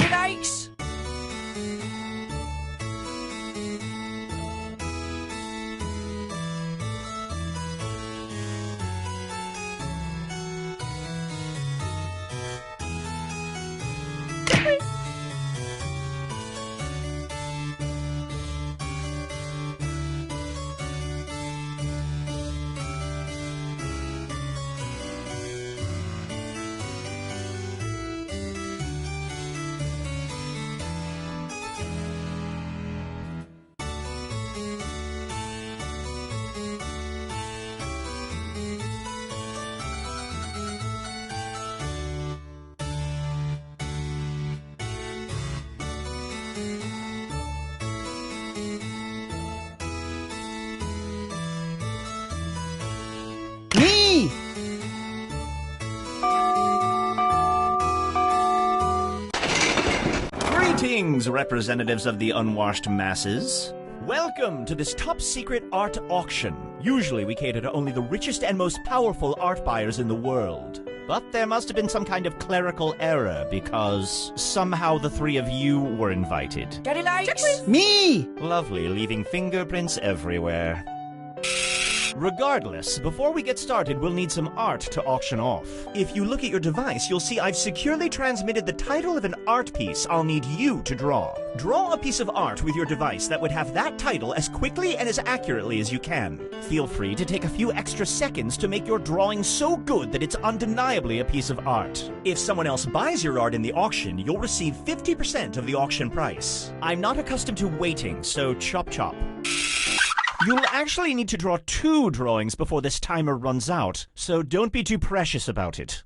Nice! Me! Greetings, representatives of the unwashed masses. Welcome to this top-secret art auction. Usually we cater to only the richest and most powerful art buyers in the world. But there must have been some kind of clerical error, because somehow the three of you were invited. Daddy likes! Me! Lovely, leaving fingerprints everywhere. Regardless, before we get started, we'll need some art to auction off. If you look at your device, you'll see I've securely transmitted the title of an art piece I'll need you to draw. Draw a piece of art with your device that would have that title as quickly and as accurately as you can. Feel free to take a few extra seconds to make your drawing so good that it's undeniably a piece of art. If someone else buys your art in the auction, you'll receive 50% of the auction price. I'm not accustomed to waiting, so chop chop. You'll actually need to draw 2 drawings before this timer runs out, so don't be too precious about it.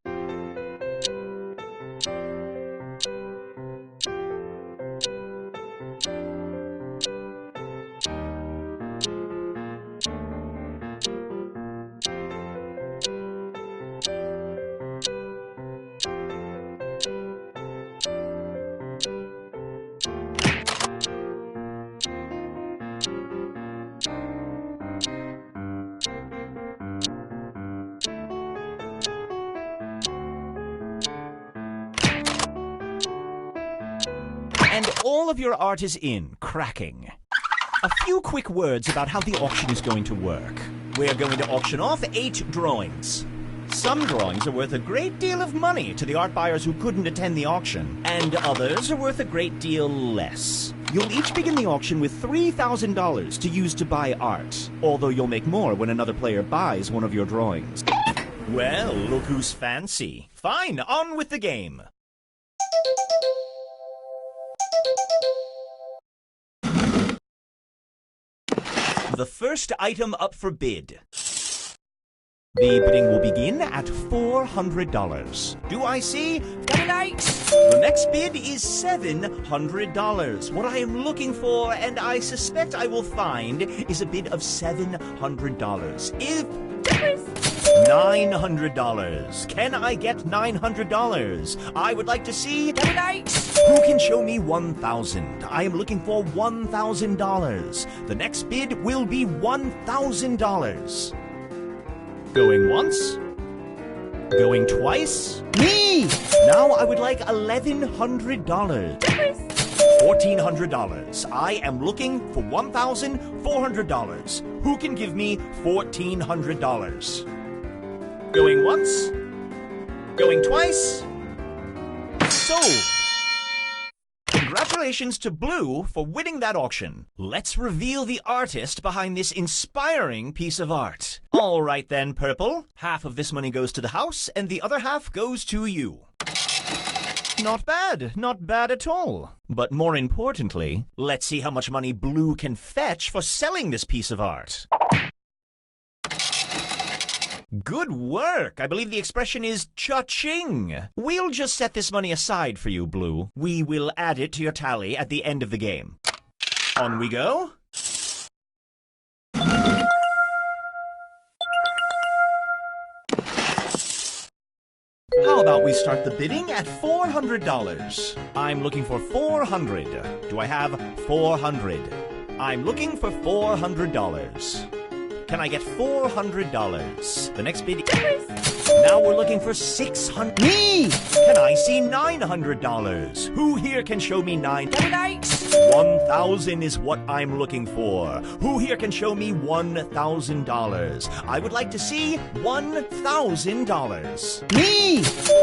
And all of your art is in, cracking. A few quick words about how the auction is going to work. We're going to auction off 8 drawings. Some drawings are worth a great deal of money to the art buyers who couldn't attend the auction, and others are worth a great deal less. You'll each begin the auction with $3,000 to use to buy art, although you'll make more when another player buys one of your drawings. Well, look who's fancy. Fine, on with the game. The first item up for bid. The bidding will begin at $400. Do I see? The next bid is $700. What I am looking for, and I suspect I will find, is a bid of $700. If $900. Can I get $900? I would like to see who can show me $1,000. I am looking for $1,000. The next bid will be $1,000. Going once. Going twice. Me! Now I would like $1,100. $1,400. I am looking for $1,400. Who can give me $1,400? Going once. Going twice. Sold. Congratulations to Blue for winning that auction. Let's reveal the artist behind this inspiring piece of art. All right then, Purple. Half of this money goes to the house, and the other half goes to you. Not bad. Not bad at all. But more importantly, let's see how much money Blue can fetch for selling this piece of art. Good work! I believe the expression is cha-ching. We'll just set this money aside for you, Blue. We will add it to your tally at the end of the game. On we go. How about we start the bidding at $400? I'm looking for $400. Do I have $400? I'm looking for $400. Can I get $400? The next bid. Now we're looking for $600. Me! Can I see $900? Who here can show me $1,000 is what I'm looking for. Who here can show me $1,000? I would like to see $1,000. Me!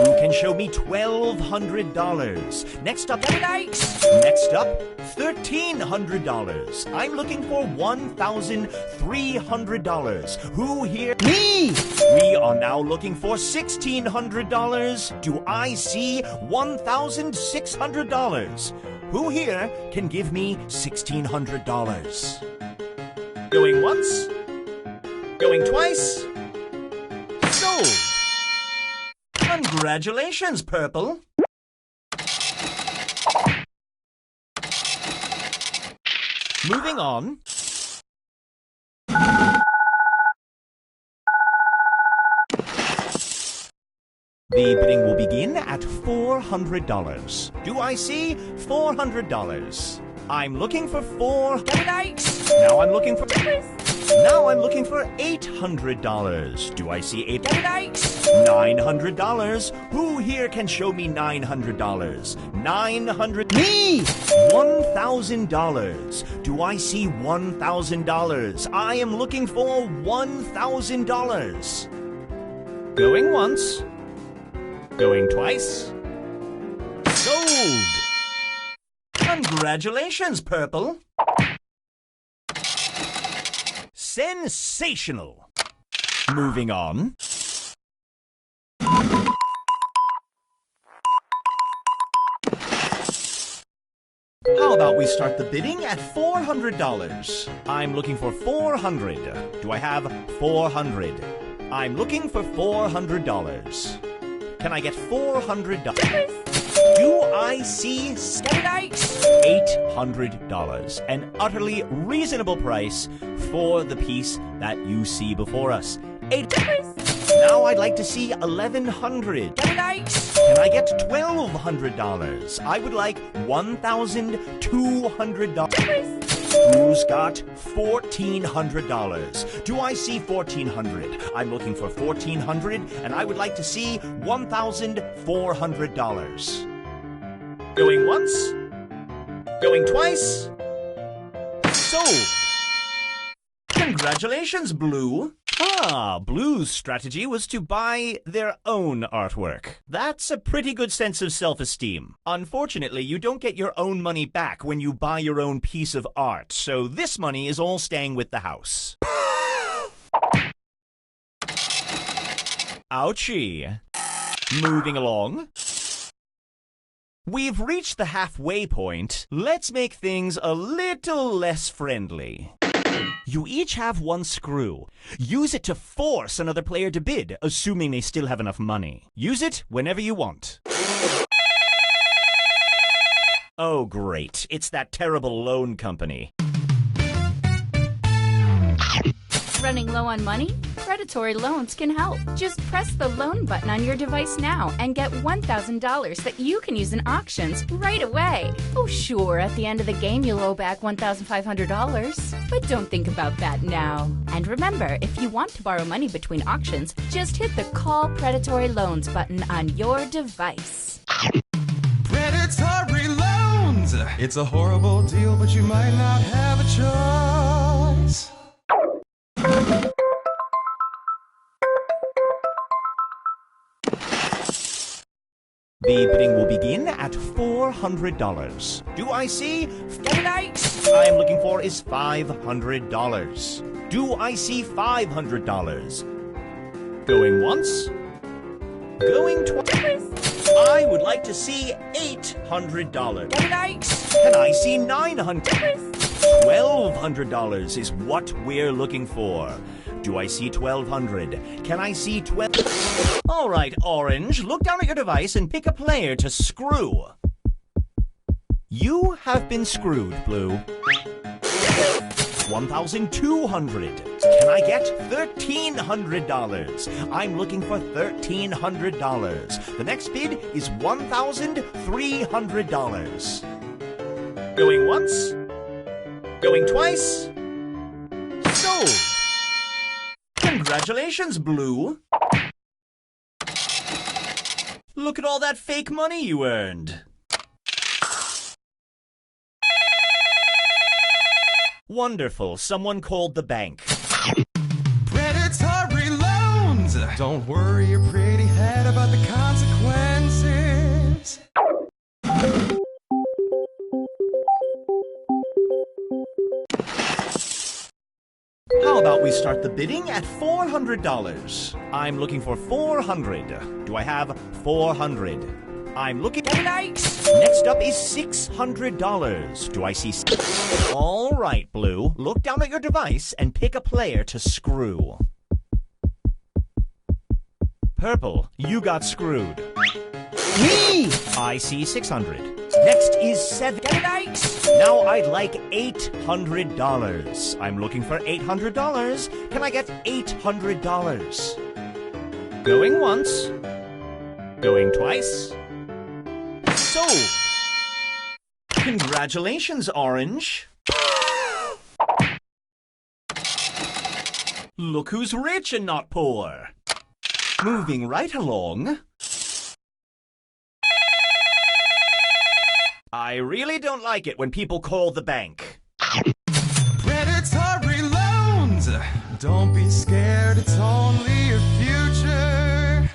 Who can show me $1,200? Next up, $1,300. I'm looking for $1,300. Who here? Me! We are now looking for $1,600. Do I see $1,600? Who here can give me $1,600? Going once? Going twice? Sold! Congratulations, Purple! Moving on. The bidding will begin at $400. Do I see $400? I'm looking for Now I'm looking for $800. Do I see $900? Who here can show me $900? Me! $1,000. Do I see $1,000? I am looking for $1,000. Going once. Going twice. Sold! Congratulations, Purple! Sensational! Moving on. How about we start the bidding at $400? I'm looking for $400. Do I have $400? I'm looking for $400. Can I get $400? Do I see $800? An utterly reasonable price for the piece that you see before us. Now I'd like to see $1,100. Can I get $1,200? I would like $1,200. Who's got $1,400? Do I see $1,400? I'm looking for $1,400, and I would like to see $1,400. Going once? Going twice? Sold! Congratulations, Blue! Blue's strategy was to buy their own artwork. That's a pretty good sense of self-esteem. Unfortunately, you don't get your own money back when you buy your own piece of art, so this money is all staying with the house. Ouchie. Moving along. We've reached the halfway point. Let's make things a little less friendly. You each have one screw. Use it to force another player to bid, assuming they still have enough money. Use it whenever you want. Oh, great. It's that terrible loan company. Running low on money? Predatory loans can help. Just press the loan button on your device now and get $1,000 that you can use in auctions right away. Oh, sure, at the end of the game you'll owe back $1,500. But don't think about that now. And remember, if you want to borrow money between auctions, just hit the Call Predatory Loans button on your device. Predatory loans! It's a horrible deal, but you might not have a choice. The bidding will begin at $400. Do I see? Donates! I am looking for is $500. Do I see $500? Going once? Going twice? I would like to see $800. Donates! Can I see $900? $1,200 is what we're looking for. Do I see 1,200? Can I see 12? All right, Orange, look down at your device and pick a player to screw. You have been screwed, Blue. 1,200. Can I get $1,300? I'm looking for $1,300. The next bid is $1,300. Going once? Going twice? Sold! Congratulations, Blue! Look at all that fake money you earned! Wonderful, someone called the bank. Predatory loans! Don't worry your pretty head about the consequences. How about we start the bidding at $400? I'm looking for 400. Do I have 400? I'm looking... Donates! Next up is $600. Do I see... All right, Blue. Look down at your device and pick a player to screw. Purple, you got screwed. Me! I see 600. Next is 7. Donates! Now I'd like $800. I'm looking for $800. Can I get $800? Going once. Going twice. Sold. Congratulations, Orange. Look who's rich and not poor. Moving right along. I really don't like it when people call the bank. Predatory loans! Don't be scared, it's only your future.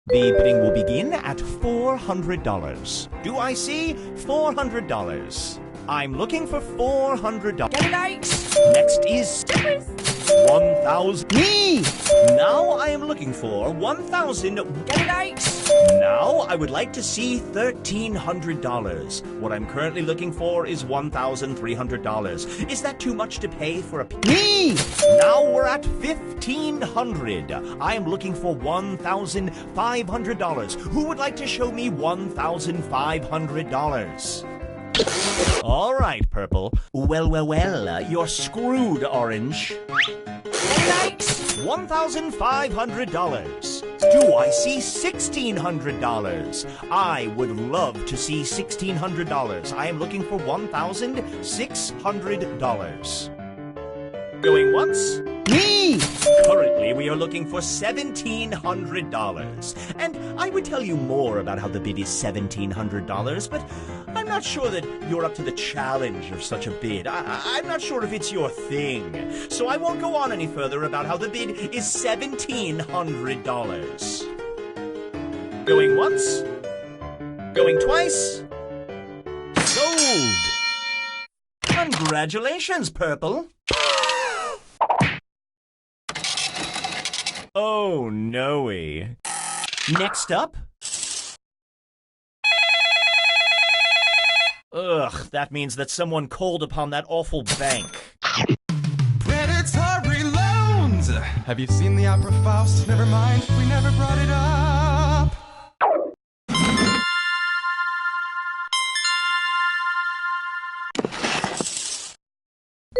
The bidding will begin at $400. Do I see $400? I'm looking for $400. Donates! Next is 1,000. Me! Now I am looking for 1,000. Donates! Now I would like to see $1,300. What I'm currently looking for is $1,300. Is that too much to pay for a... Me! Now we're at $1,500. I am looking for $1,500. Who would like to show me $1,500? All right, Purple. Well, you're screwed, Orange. Donates! $1,500. Do I see $1,600? I would love to see $1,600. I am looking for $1,600. Going once? Me! Currently, we are looking for $1,700. And I would tell you more about how the bid is $1,700, but I'm not sure that you're up to the challenge of such a bid. I'm not sure if it's your thing. So I won't go on any further about how the bid is $1,700. Going once? Going twice? Sold! Congratulations, Purple! Oh, no-y. Next up? Ugh, that means that someone called upon that awful bank. Predatory loans! Have you seen the opera Faust? Never mind, we never brought it up.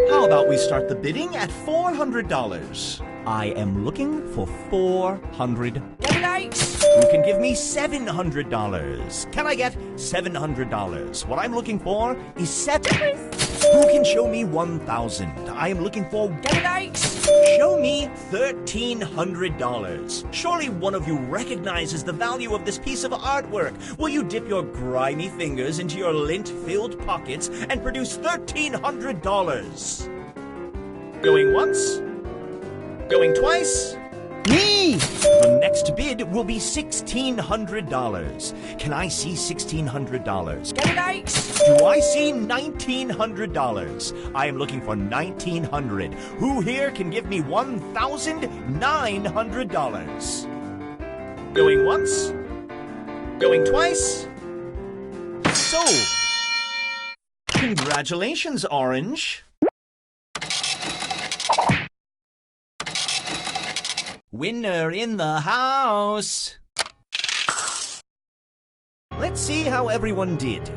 How about we start the bidding at $400? I am looking for $400. Donate. Who can give me $700? Can I get $700? What I'm looking for is $7. Who can show me $1,000? I am looking for Donate. Show me $1,300. Surely one of you recognizes the value of this piece of artwork. Will you dip your grimy fingers into your lint-filled pockets and produce $1,300? Going once? Going twice? Me! The next bid will be $1,600. Can I see $1,600? Donate. Do I see $1,900? I am looking for $1,900. Who here can give me $1,900? Going once? Going twice? Sold! Congratulations, Orange. Winner in the house. Let's see how everyone did.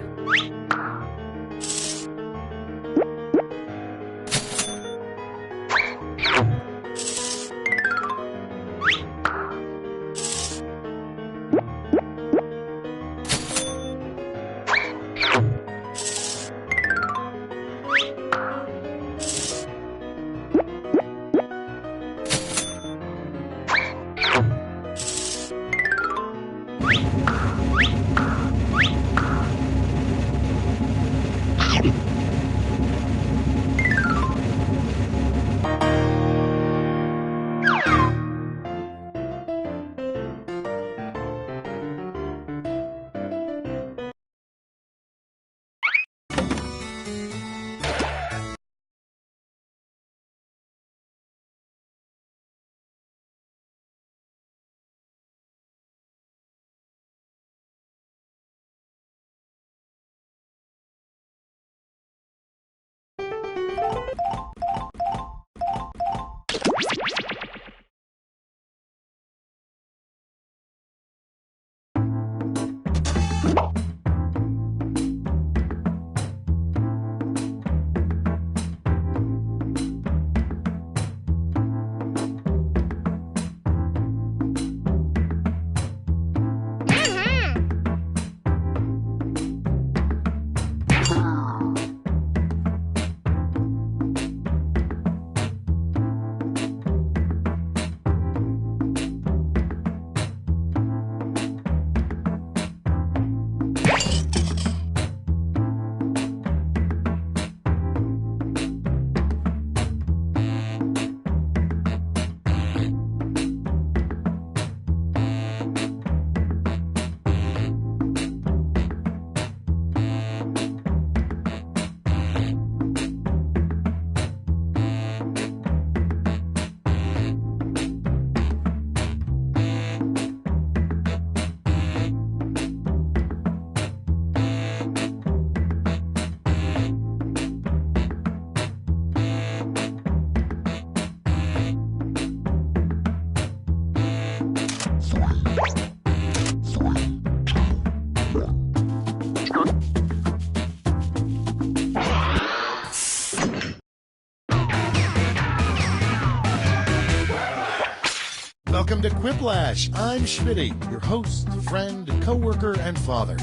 Welcome to Quiplash. I'm Schmitty, your host, friend, co-worker, and father.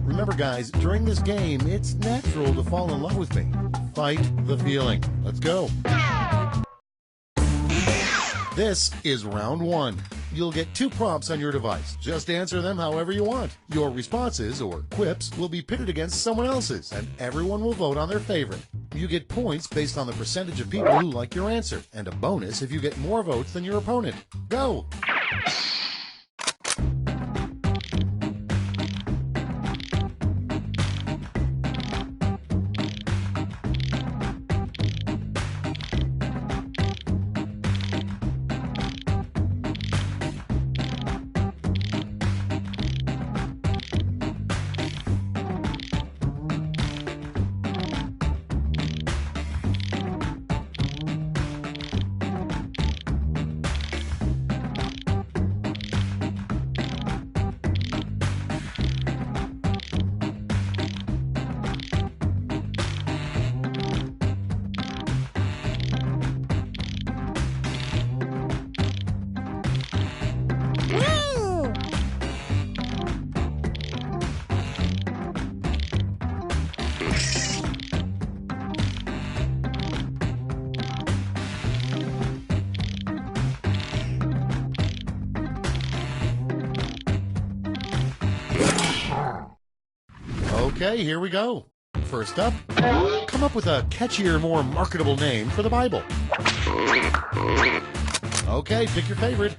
Remember, guys, during this game, it's natural to fall in love with me. Fight the feeling. Let's go. This is round one. You'll get 2 prompts on your device. Just answer them however you want. Your responses, or quips, will be pitted against someone else's, and everyone will vote on their favorite. You get points based on the percentage of people who like your answer, and a bonus if you get more votes than your opponent. Go! Okay, here we go. First up, come up with a catchier, more marketable name for the Bible. Okay, pick your favorite.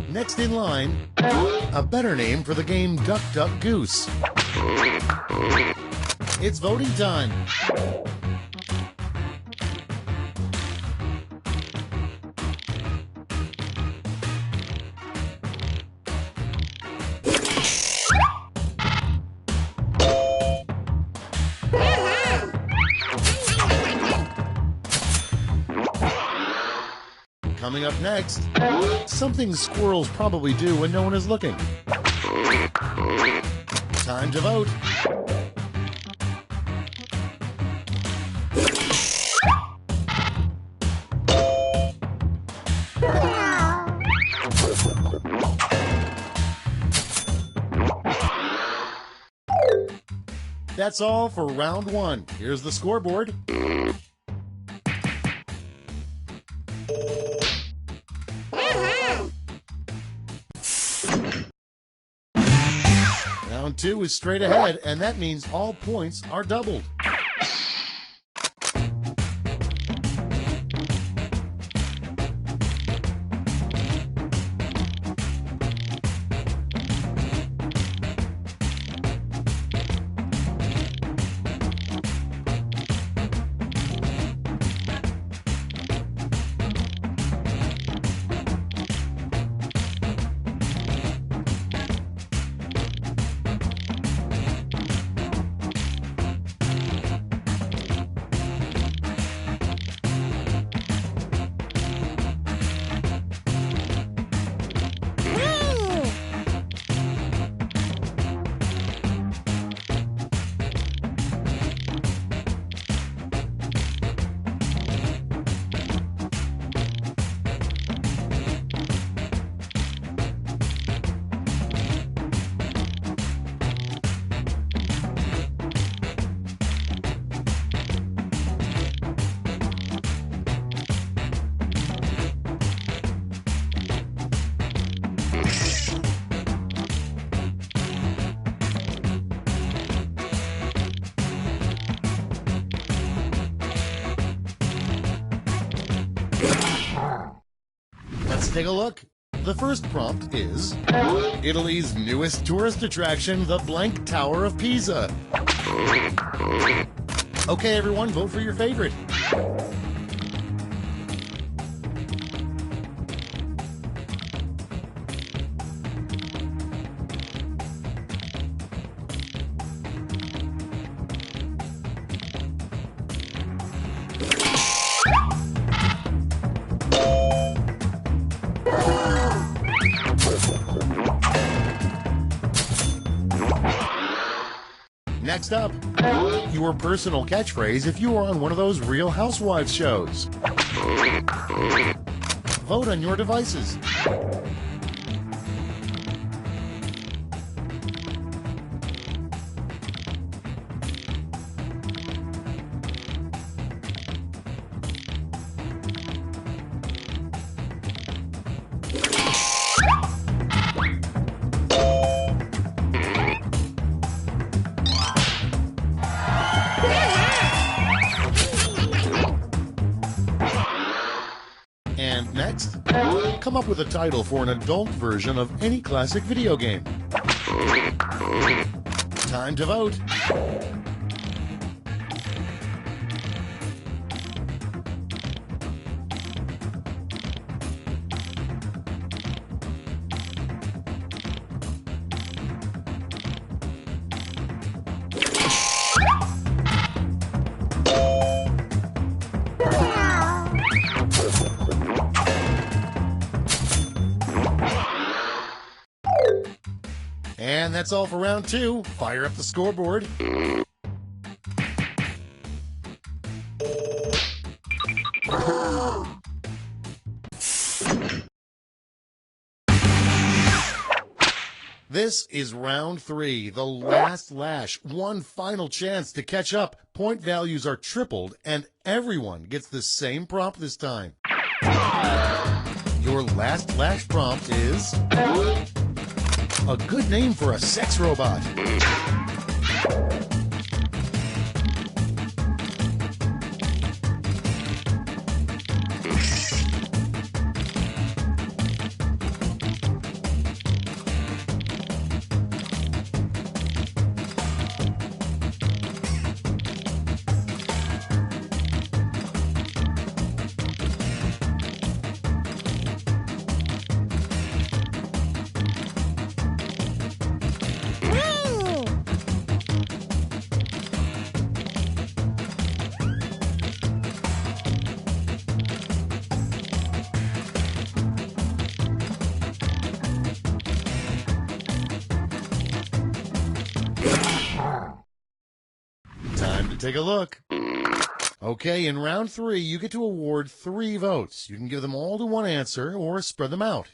Next in line, a better name for the game Duck Duck Goose. It's voting time. Coming up next, something squirrels probably do when no one is looking. Time to vote. That's all for round 1. Here's the scoreboard. Round 2 is straight ahead, and that means all points are doubled. Let's take a look. The first prompt is Italy's newest tourist attraction, the Blank Tower of Pisa. Okay, everyone, vote for your favorite. Next up, your personal catchphrase if you are on one of those Real Housewives shows. Vote on your devices. And next, come up with a title for an adult version of any classic video game. Time to vote. And that's all for round 2. Fire up the scoreboard. This is round 3, the last lash. One final chance to catch up. Point values are tripled, and everyone gets the same prompt this time. Your last lash prompt is a good name for a sex robot. Time to take a look. Okay, in round 3, you get to award 3 votes. You can give them all to one answer or spread them out.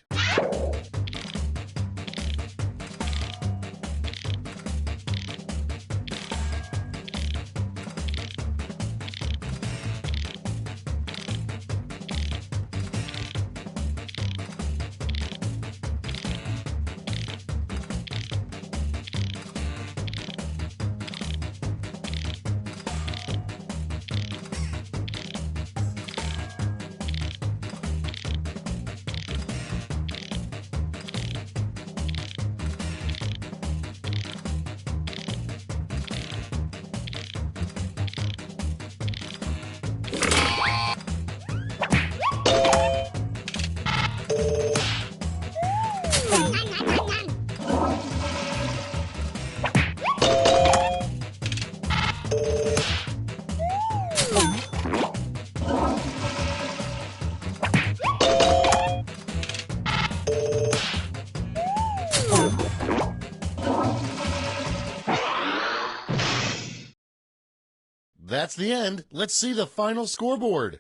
That's the end. Let's see the final scoreboard.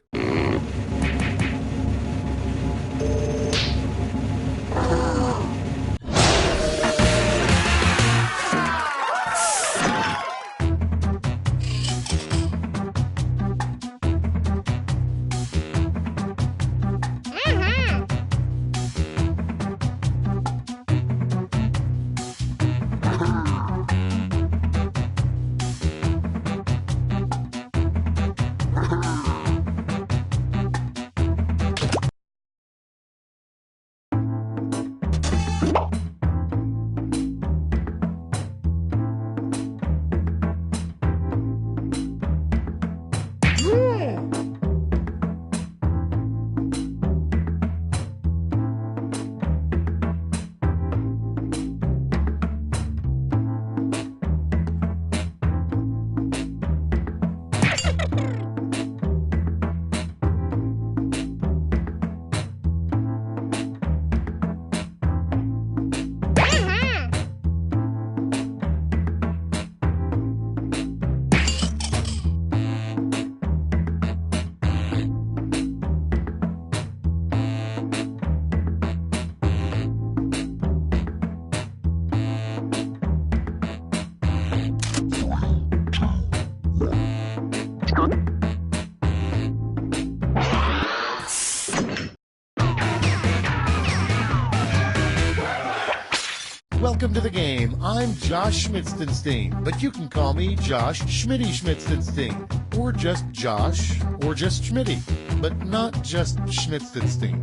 welcome to the game. I'm Josh Schmitzenstein, but you can call me Josh Schmitty Schmitzenstein, or just Josh, or just Schmitty, but not just Schmitzenstein.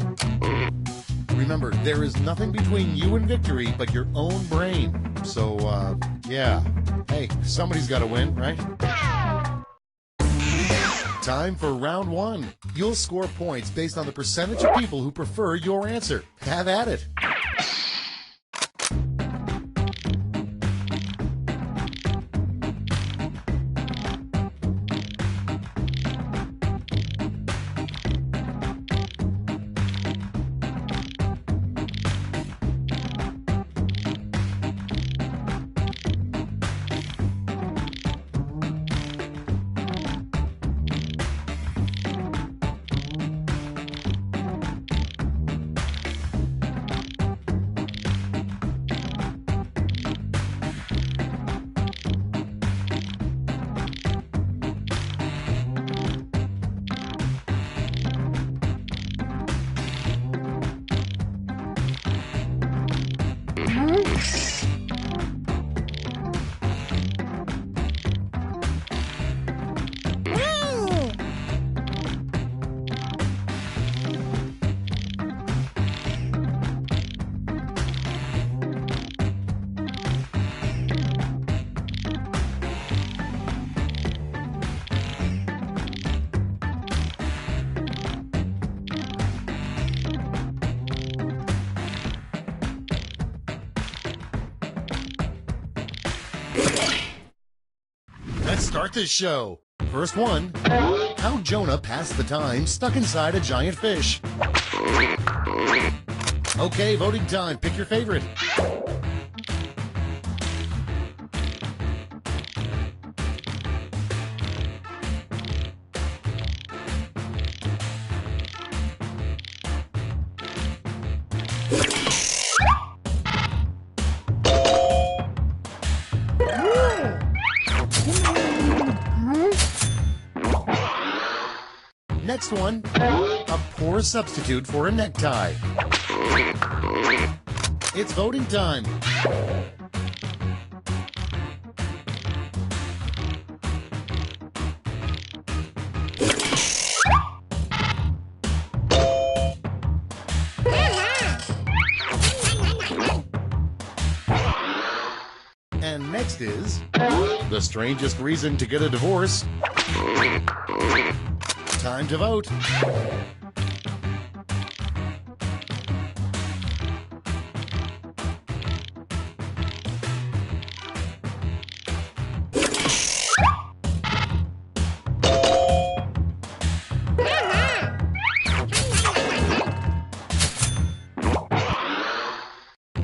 Remember, there is nothing between you and victory but your own brain. So, yeah. Hey, somebody's got to win, right? Time for round one. You'll score points based on the percentage of people who prefer your answer. Have at it. Let's start this show. First one, how Jonah passed the time stuck inside a giant fish. Okay, voting time. Pick your favorite. Next one, a poor substitute for a necktie. It's voting time. And next is the strangest reason to get a divorce. Time to vote.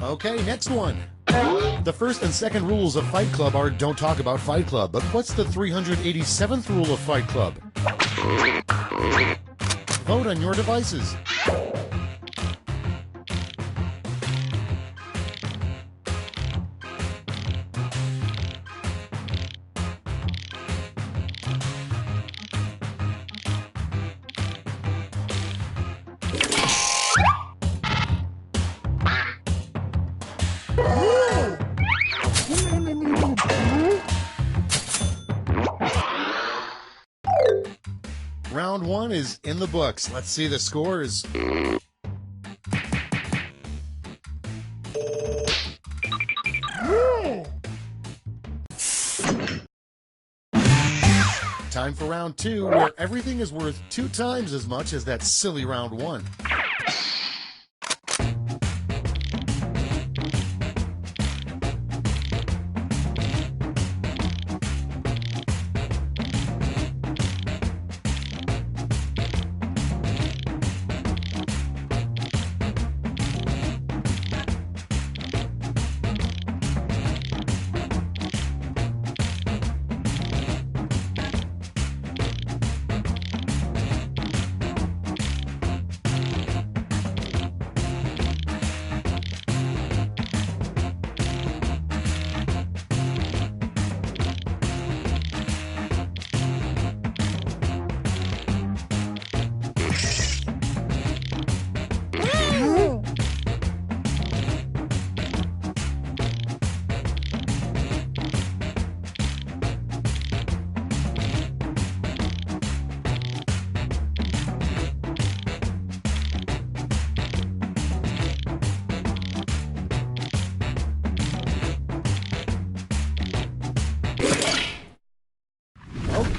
Okay, next one. The first and second rules of Fight Club are don't talk about Fight Club, but what's the 387th rule of Fight Club? Vote on your devices. Round one is in the books. Let's see the scores. Time for round two, where everything is worth 2 times as much as that silly round one.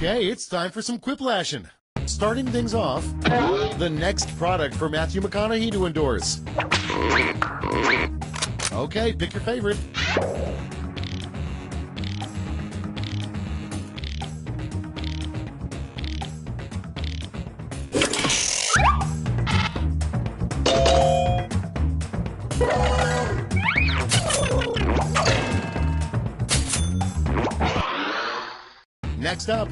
Okay, it's time for some quiplashing. Starting things off, the next product for Matthew McConaughey to endorse. Okay, pick your favorite. Next up,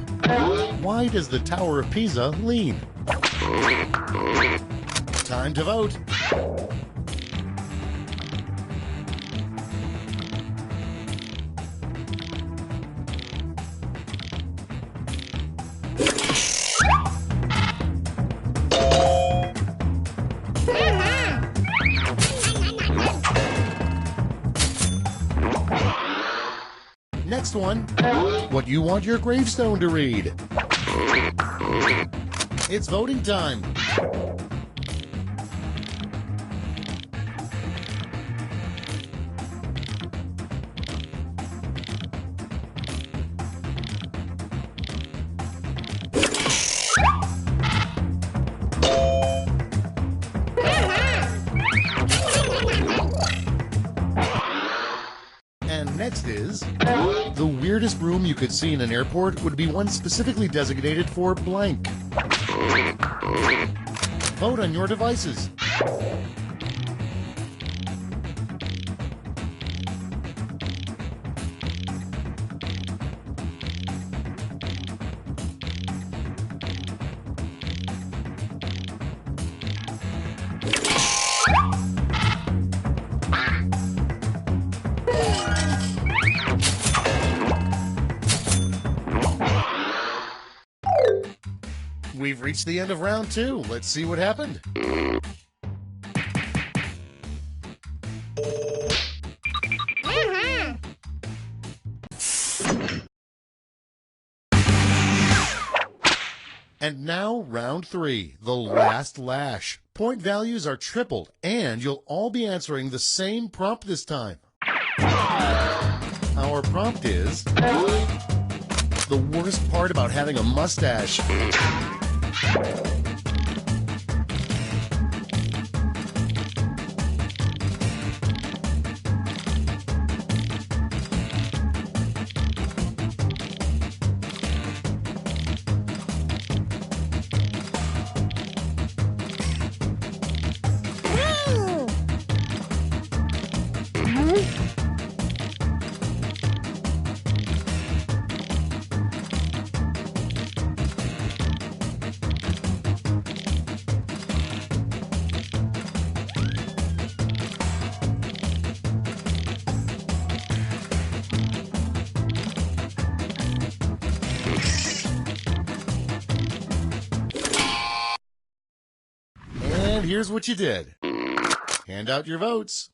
why does the Tower of Pisa lean? Time to vote. Next one, what you want your gravestone to read. It's voting time. And next is, the weirdest room you could see in an airport would be one specifically designated for blank. Vote on your devices. We've reached the end of round 2. Let's see what happened. And now round 3, the last lash. Point values are tripled, and you'll all be answering the same prompt this time. Our prompt is, the worst part about having a mustache. And here's what you did. Hand out your votes.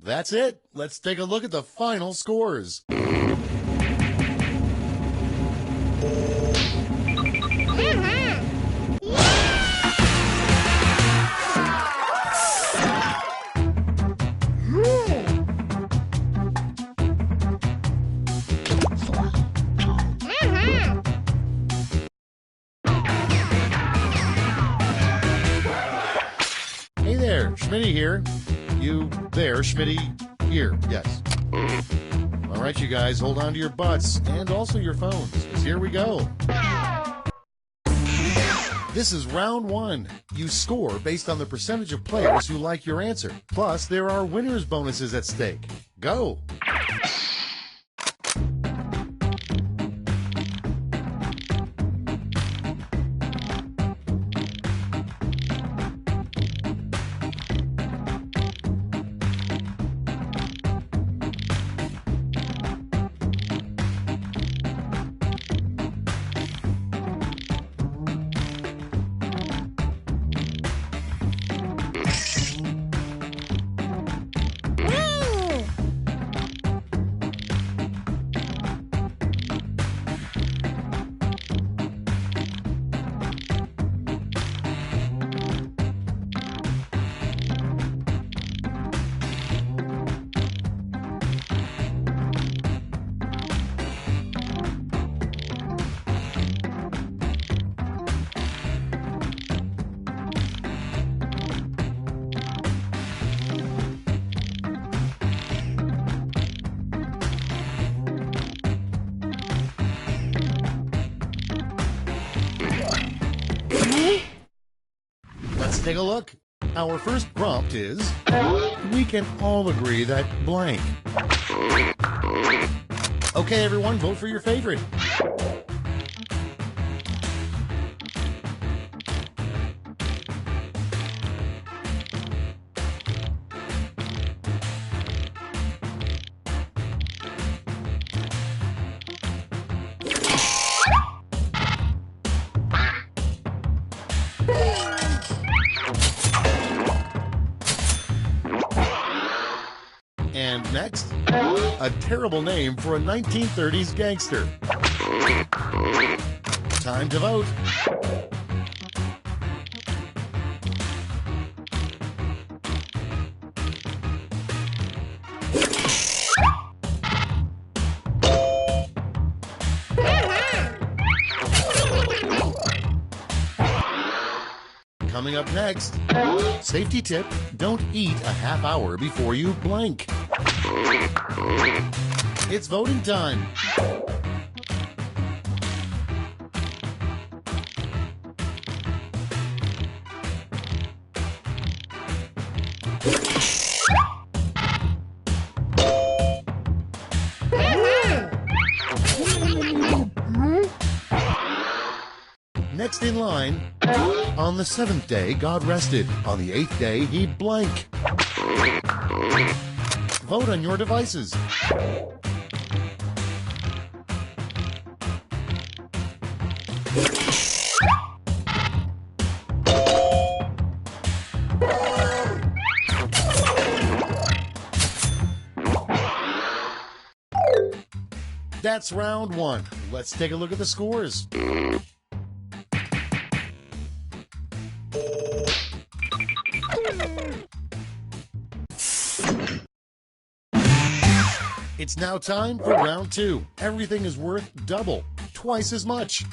That's it. Let's take a look at the final scores. Hey there, Schmitty here. You there, Schmitty? Here, yes. All right, you guys, hold on to your butts and also your phones, because here we go. This is round one. You score based on the percentage of players who like your answer. Plus, there are winners' bonuses at stake. Go! Let's take a look. Our first prompt is, we can all agree that blank. Okay, everyone, vote for your favorite. And next, a terrible name for a 1930s gangster. Time to vote. Coming up next, safety tip, don't eat a half hour before you blank. It's voting time. Next in line, on the 7th day, God rested. On the 8th day, he blank. Vote on your devices. That's round one. Let's take a look at the scores. It's now time for round two. Everything is worth double, twice as much.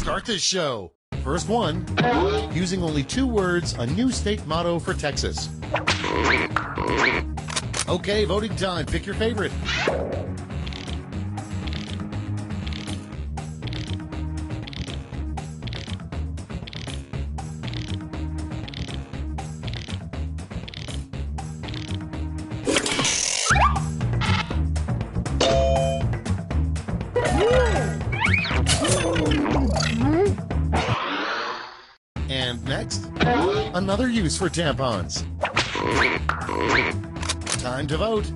start this show. First one, using only 2 words, a new state motto for Texas. Okay, voting time. Pick your favorite. And next, another use for tampons. Time to vote.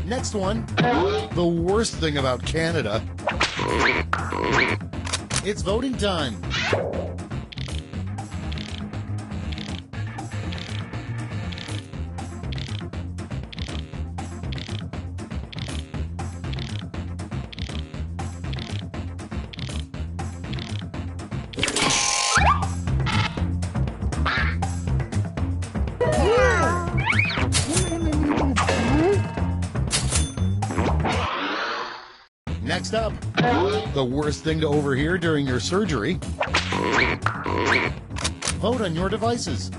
Next one, the worst thing about Canada. It's voting time. Next up, the worst thing to overhear during your surgery. Vote on your devices.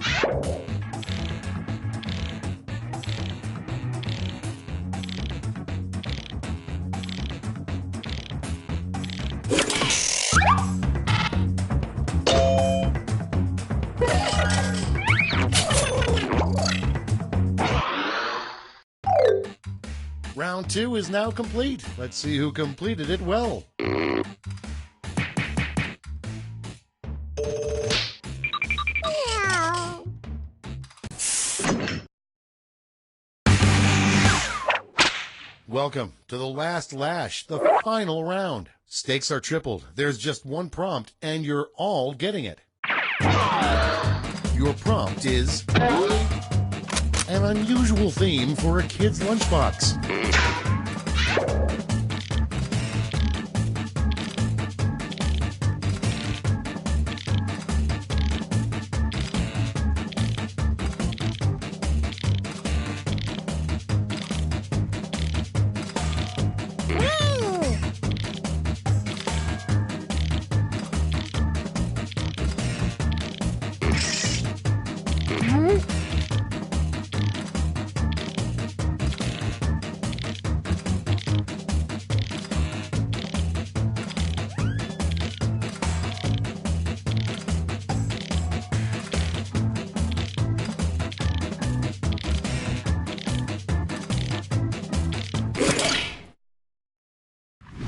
Round 2 is now complete. Let's see who completed it well. Welcome to the last lash, the final round. Stakes are tripled. There's just one prompt, and you're all getting it. Your prompt is an unusual theme for a kid's lunchbox.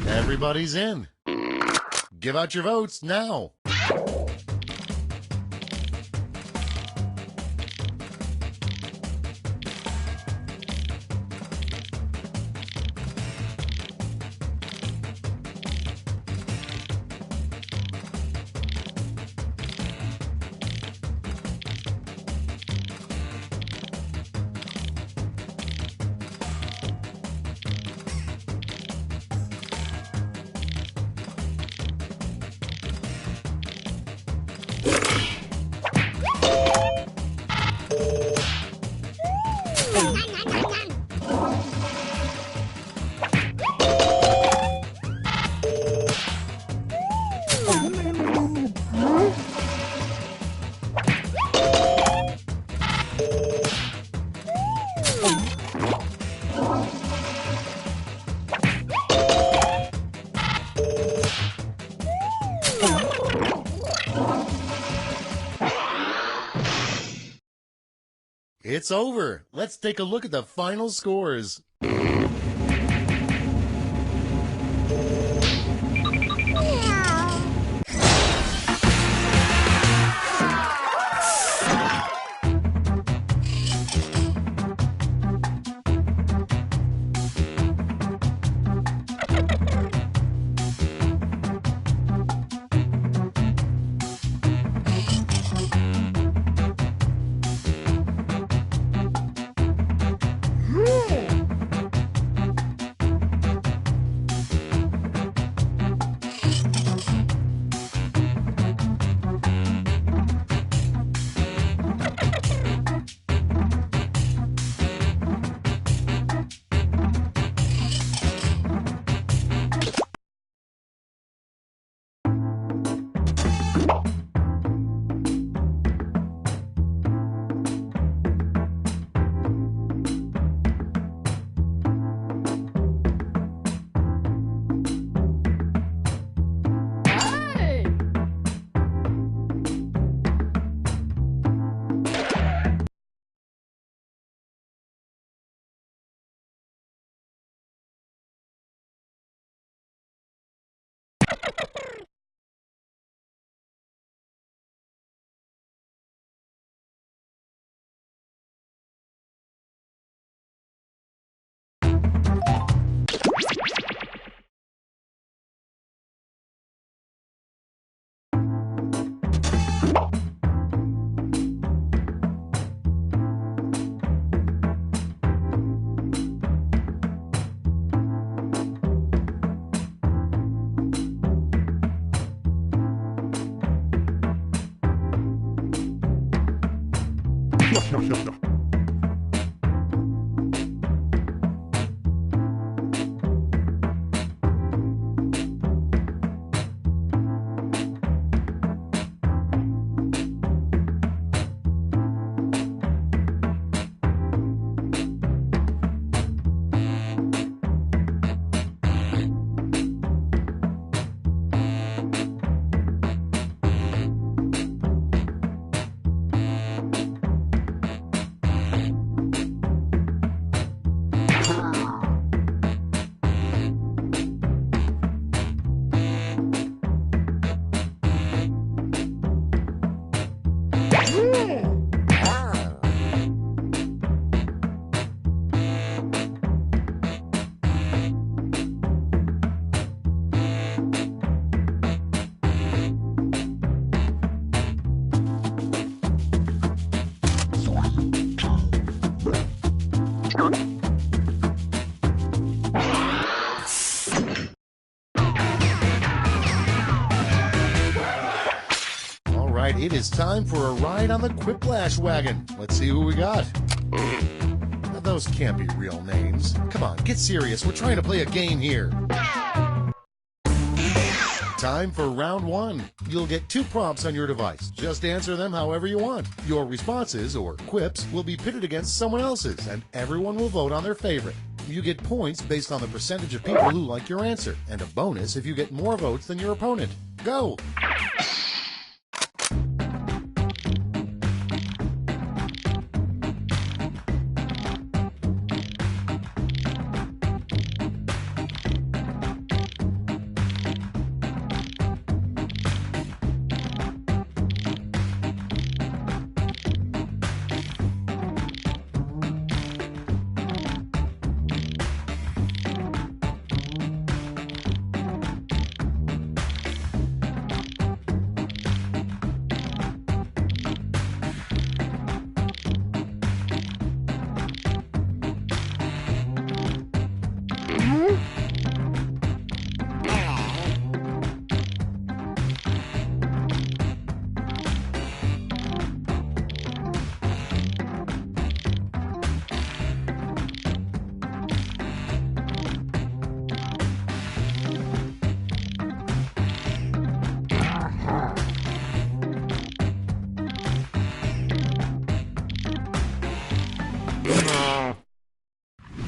Everybody's in. Give out your votes now. It's over. Let's take a look at the final scores. It is time for a ride on the Quiplash wagon. Let's see who we got. Now, those can't be real names. Come on, get serious. We're trying to play a game here. Time for round one. You'll get 2 prompts on your device. Just answer them however you want. Your responses, or quips, will be pitted against someone else's, and everyone will vote on their favorite. You get points based on the percentage of people who like your answer, and a bonus if you get more votes than your opponent. Go!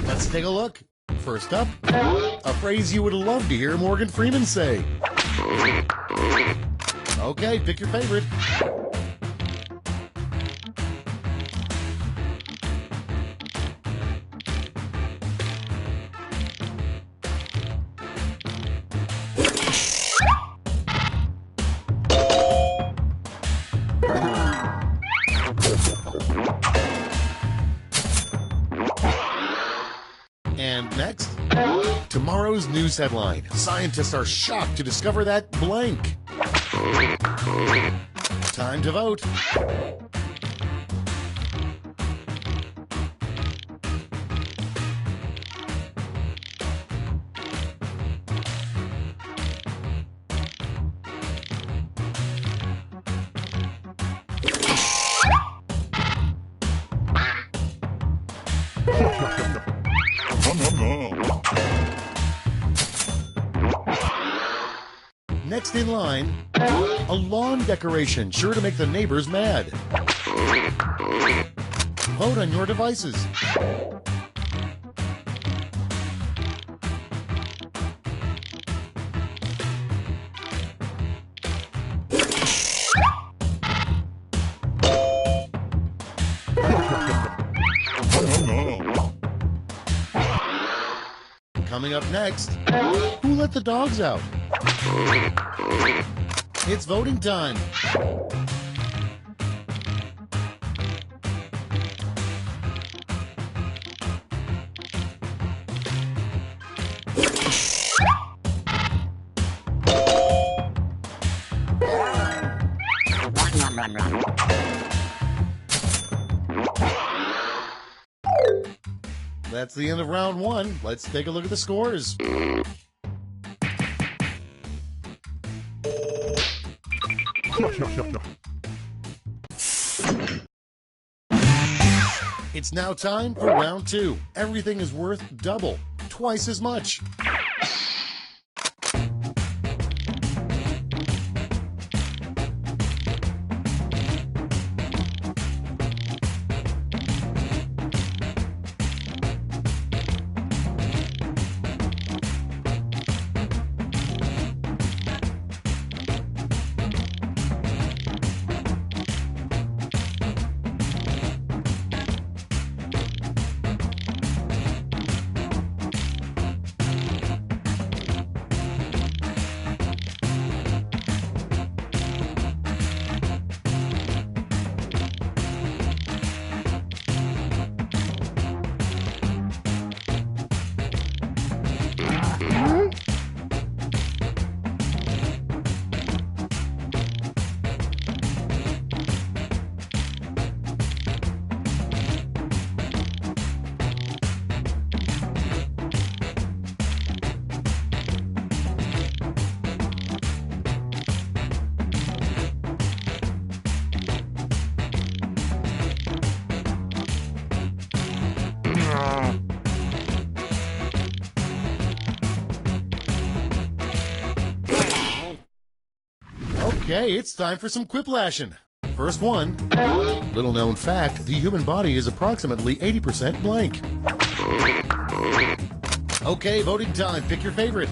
Let's take a look. First up, a phrase you would love to hear Morgan Freeman say. Okay, pick your favorite. And next, tomorrow's news headline. Scientists are shocked to discover that blank. Time to vote. Next in line, a lawn decoration sure to make the neighbors mad. Vote on your devices. Coming up next, who let the dogs out? It's voting time. That's the end of round one. Let's take a look at the scores. It's now time for round 2. Everything is worth double, twice as much. Okay, it's time for some quiplashing. First one. Little known fact, the human body is approximately 80% blank. Okay, voting time. Pick your favorite.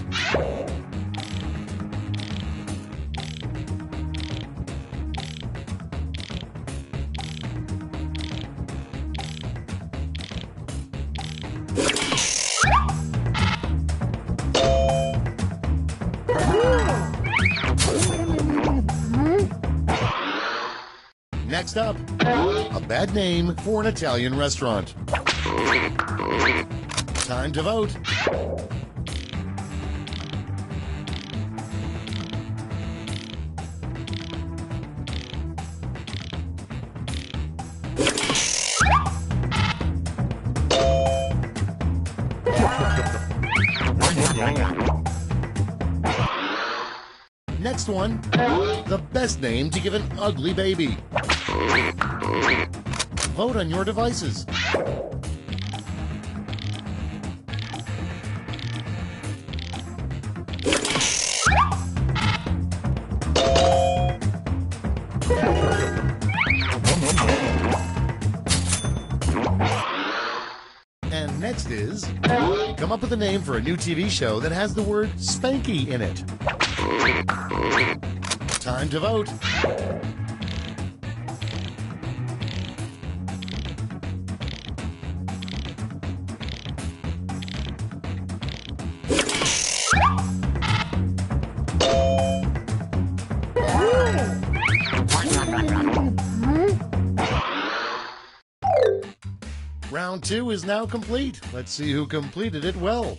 Next up, a bad name for an Italian restaurant. Time to vote. Next one, the best name to give an ugly baby. Vote on your devices. And next is, come up with a name for a new TV show that has the word spanky in it. Time to vote. Round 2 is now complete. Let's see who completed it well.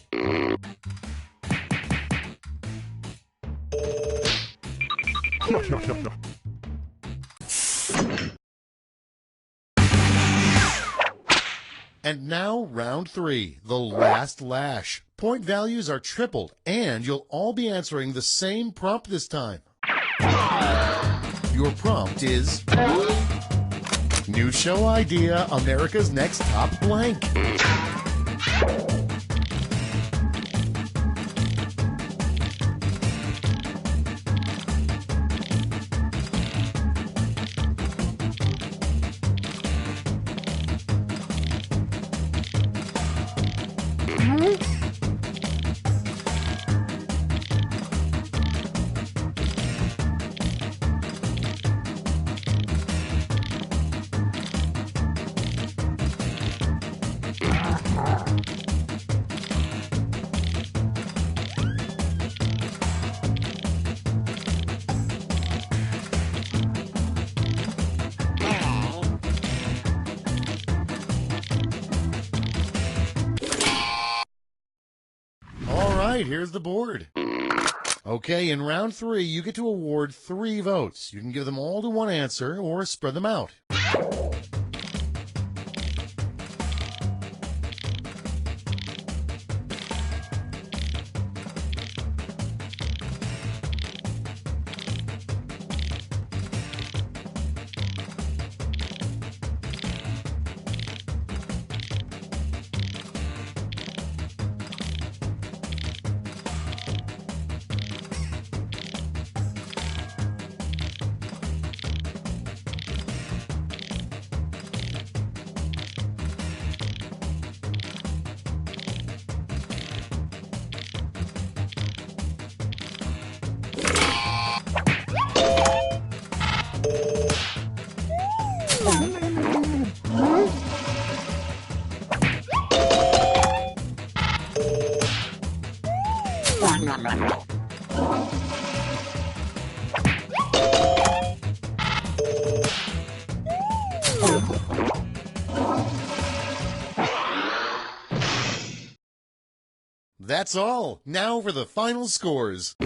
And now, round 3, the last lash. Point values are tripled, and you'll all be answering the same prompt this time. Your prompt is... New show idea, America's Next Top Blank. Here's the board. Okay, in round 3, you get to award 3 votes. You can give them all to one answer or spread them out. That's all. Now for the final scores.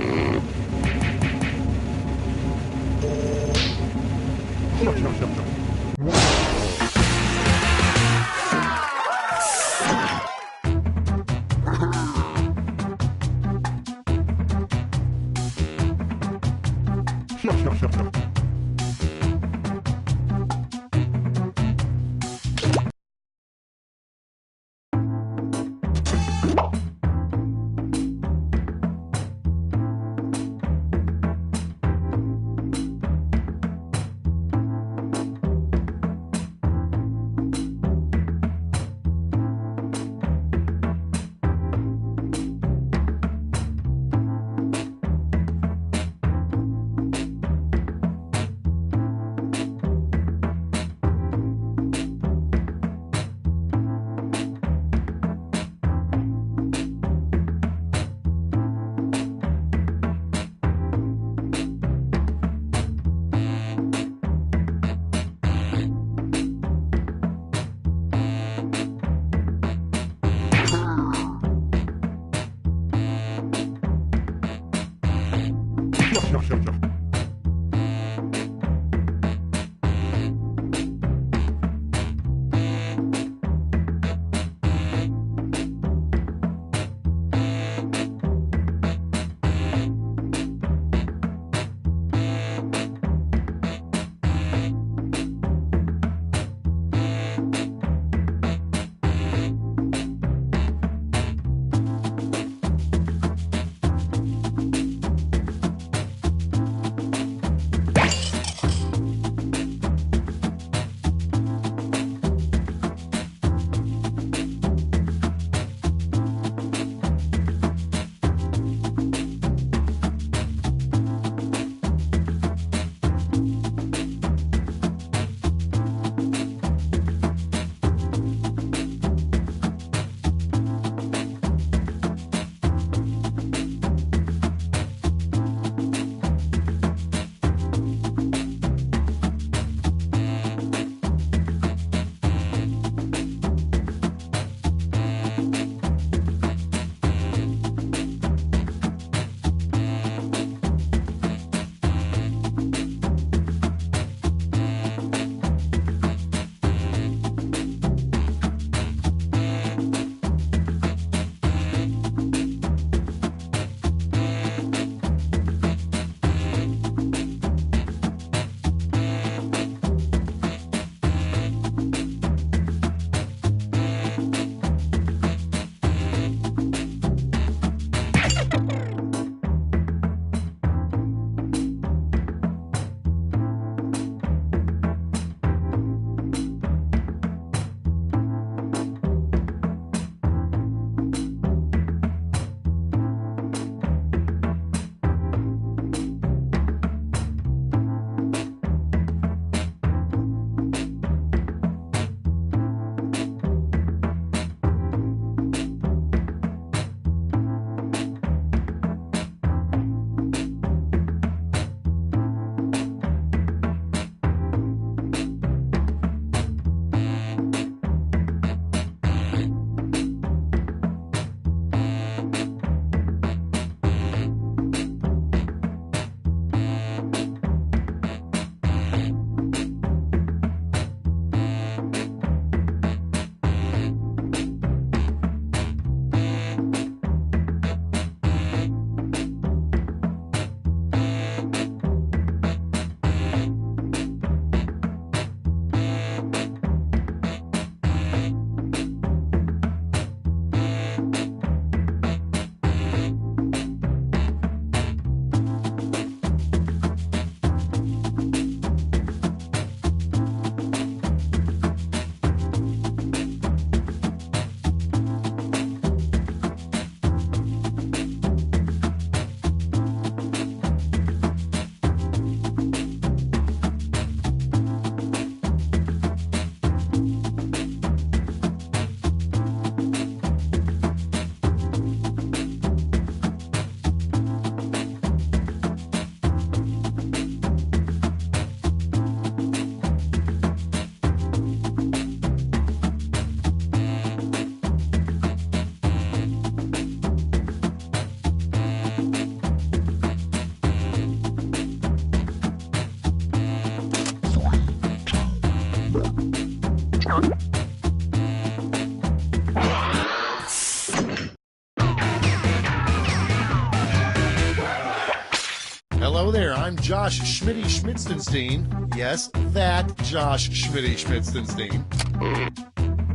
Hello there, I'm Josh Schmitty Schmitzenstein. Yes, that Josh Schmitty Schmitzenstein.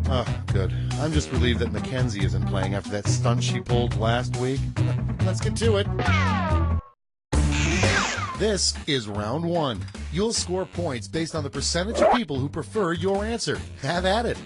Oh, good. I'm just relieved that Mackenzie isn't playing after that stunt she pulled last week. Let's get to it. This is round one. You'll score points based on the percentage of people who prefer your answer. Have at it.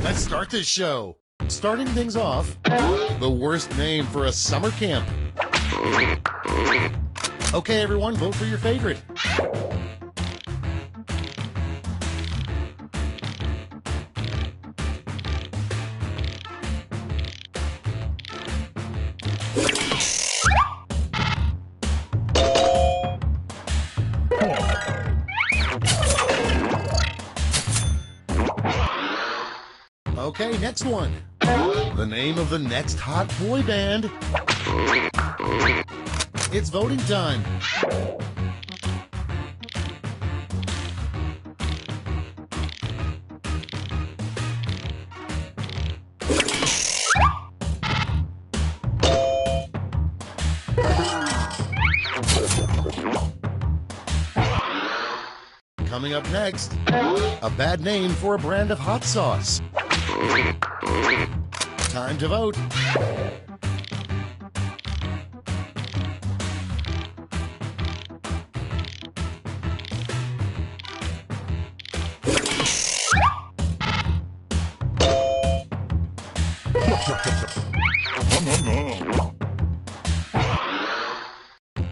Let's start this show. Starting things off, the worst name for a summer camp. Okay, everyone, vote for your favorite. Okay, next one. The name of the next hot boy band. It's voting time. Coming up next, a bad name for a brand of hot sauce. Time to vote.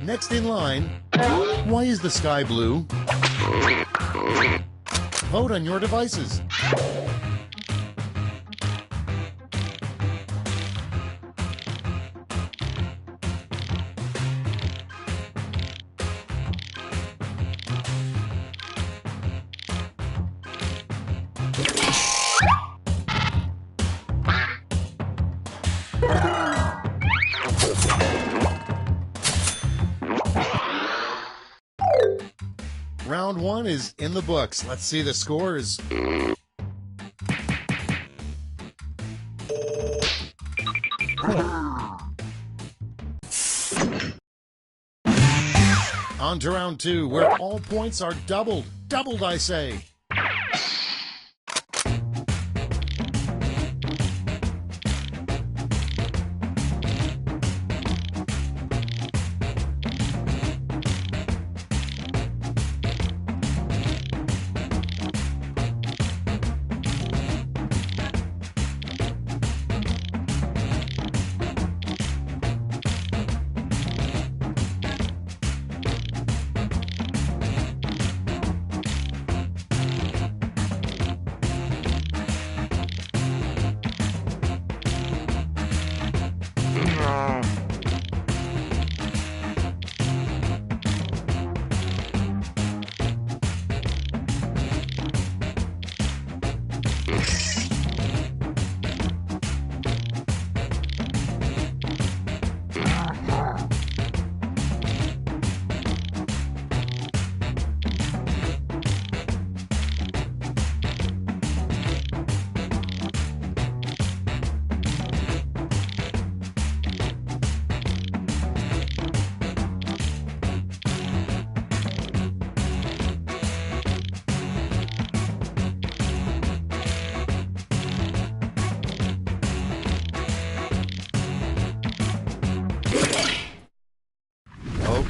Next in line, why is the sky blue? Vote on your devices. Round one is in the books. Let's see the scores. On to round two, where all points are doubled. Doubled, I say.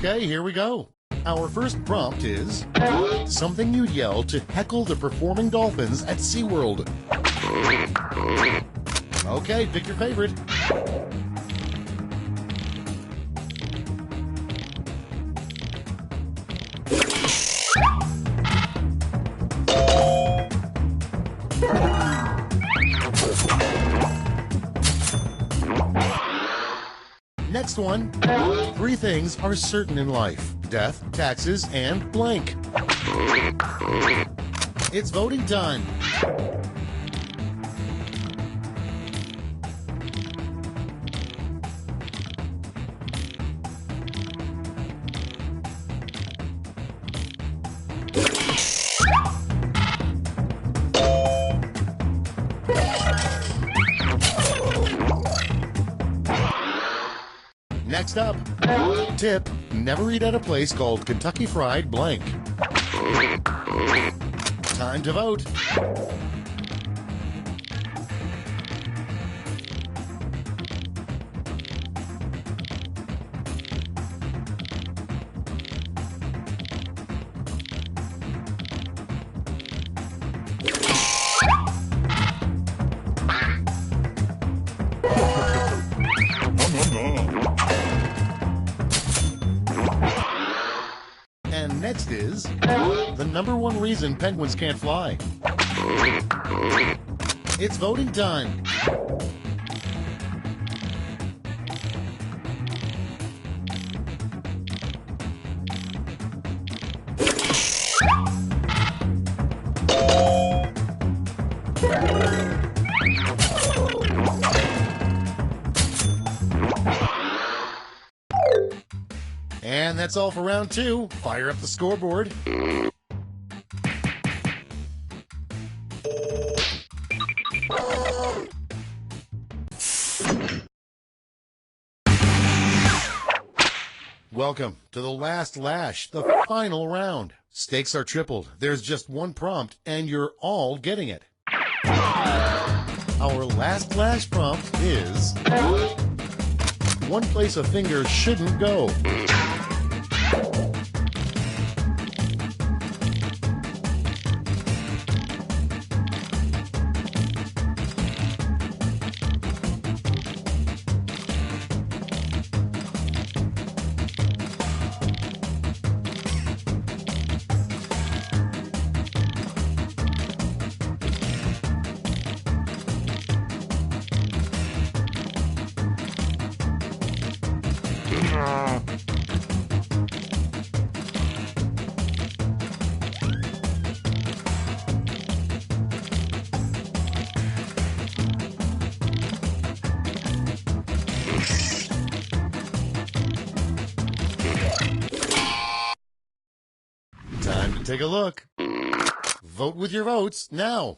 Okay, here we go. Our first prompt is something you'd yell to heckle the performing dolphins at SeaWorld. Okay, pick your favorite. Next one. 3 things are certain in life: death, taxes, and blank. It's voting done. Next up, tip, never eat at a place called Kentucky Fried blank. Time to vote. And next is the number 1 reason penguins can't fly. It's voting done. And that's all for round 2. Fire up the scoreboard. Welcome to the last lash, the final round. Stakes are tripled. There's just 1 prompt, and you're all getting it. Our last lash prompt is one place a finger shouldn't go. Time to take a look. Vote with your votes now.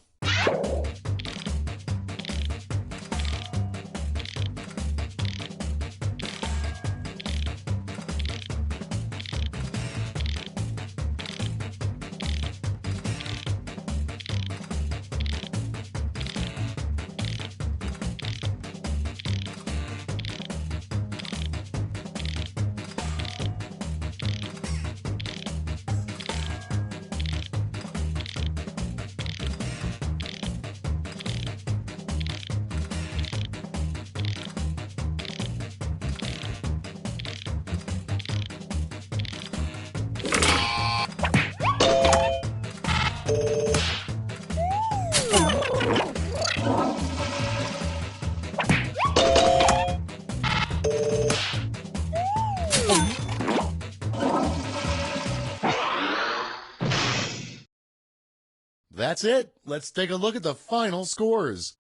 That's it. Let's take a look at the final scores.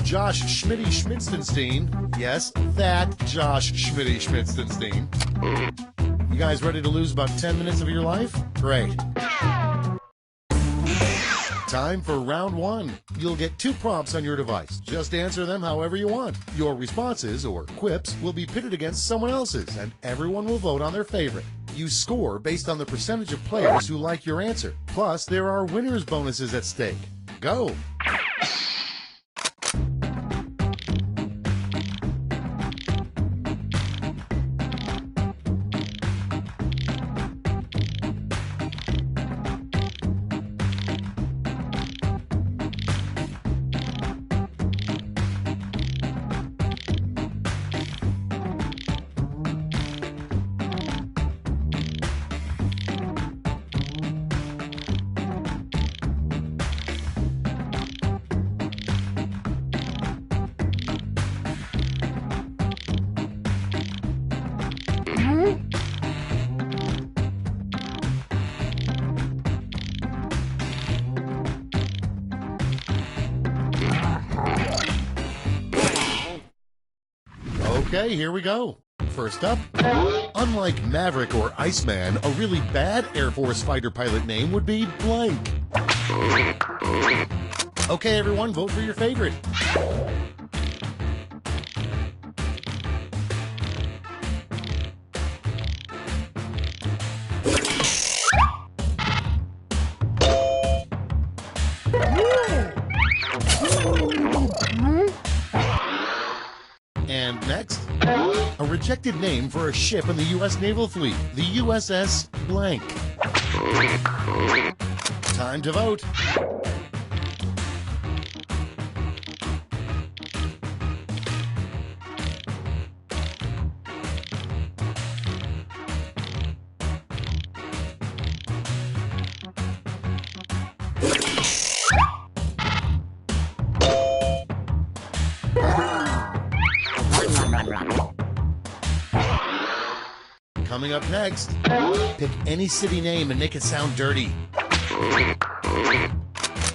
Josh Schmitty Schmitzenstein. Yes, that Josh Schmitty Schmitzenstein. You guys ready to lose about 10 minutes of your life? Great. Time for round one. You'll get 2 prompts on your device. Just answer them however you want. Your responses, or quips, will be pitted against someone else's, and everyone will vote on their favorite. You score based on the percentage of players who like your answer. Plus, there are winners' bonuses at stake. Go! Okay, here we go. First up, unlike Maverick or Iceman, a really bad Air Force fighter pilot name would be blank. Okay, everyone, vote for your favorite. And next, a rejected name for a ship in the U.S. Naval Fleet, the USS Blank. Time to vote. Coming up next, pick any city name and make it sound dirty.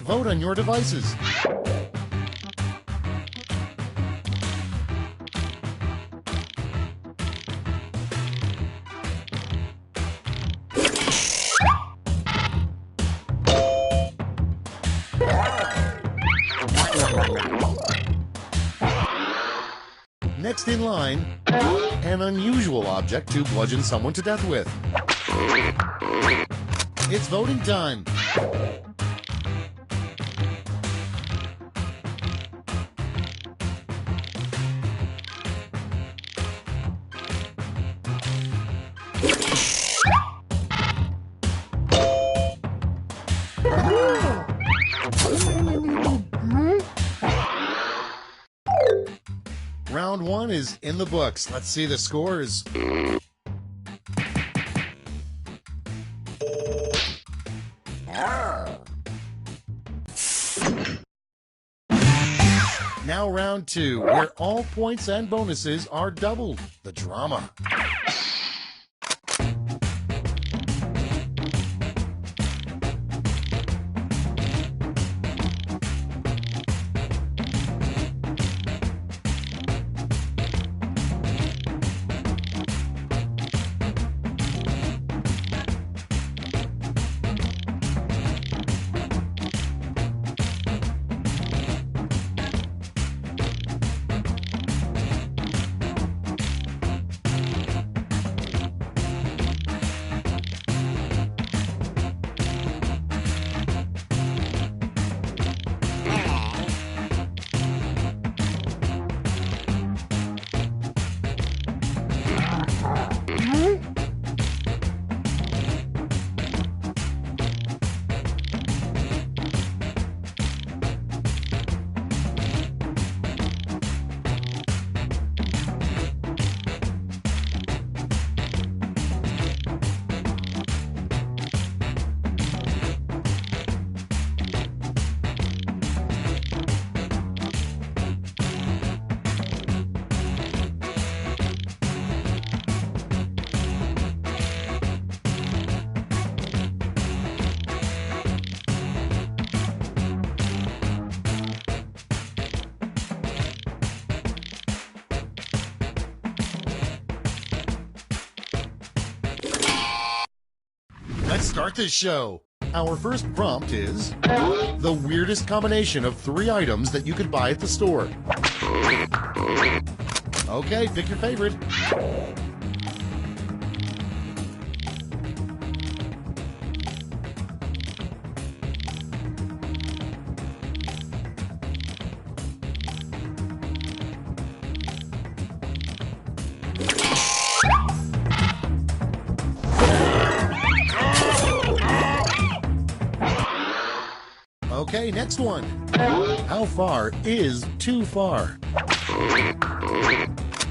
Vote on your devices. Next in line, an unusual object to bludgeon someone to death with. It's voting time. Round one is in the books. Let's see the scores. Now round two, where all points and bonuses are doubled. The drama. start this show. Our first prompt is the weirdest combination of 3 items that you could buy at the store. Okay, pick your favorite. Okay, next one. How far is too far?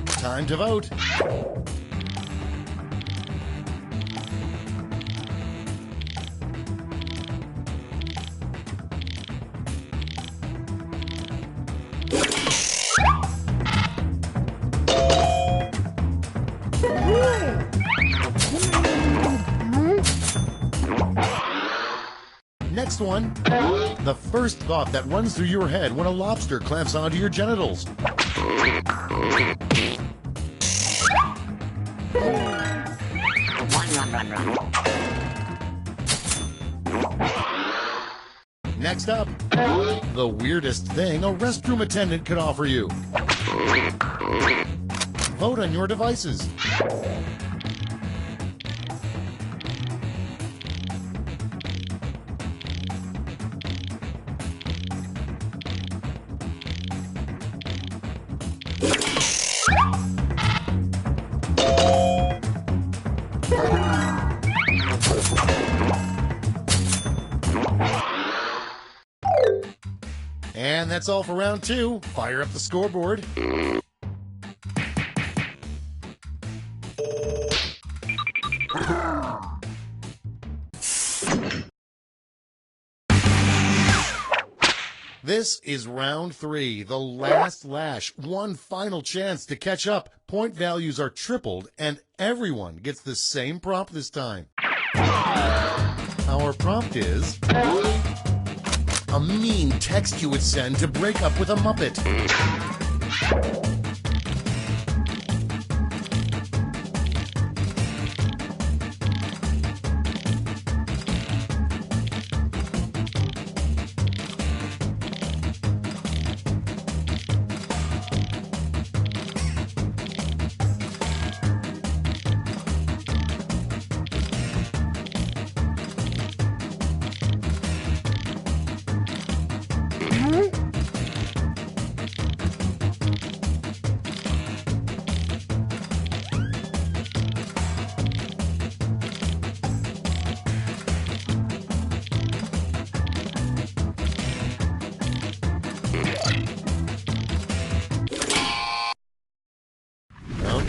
Time to vote. Next one. The first thought that runs through your head when a lobster clamps onto your genitals. Next up, the weirdest thing a restroom attendant could offer you. Vote on your devices. And that's all for round 2. Fire up the scoreboard. This is round 3, the last lash. One final chance to catch up. Point values are tripled, and everyone gets the same prompt this time. Our prompt is a mean text you would send to break up with a Muppet.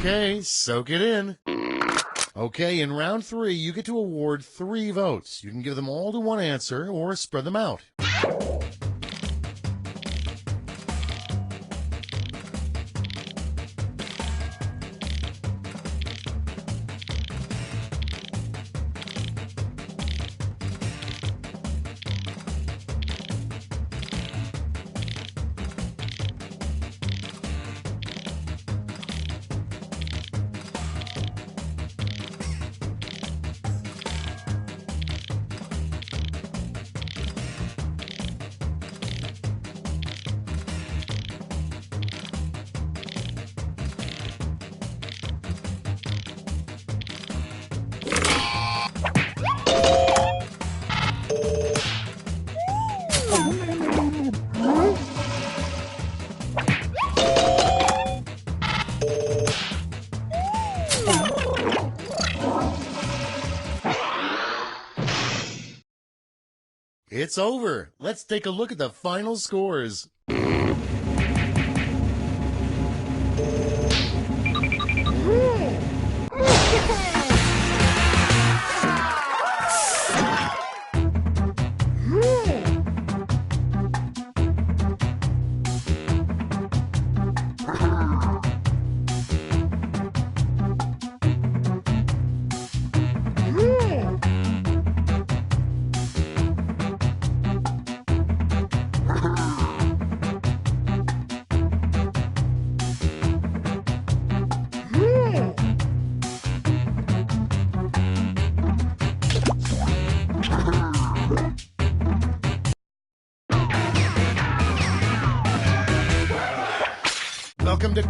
Okay, soak it in. Okay, in round 3, you get to award 3 votes. You can give them all to one answer or spread them out. It's over. Let's take a look at the final scores.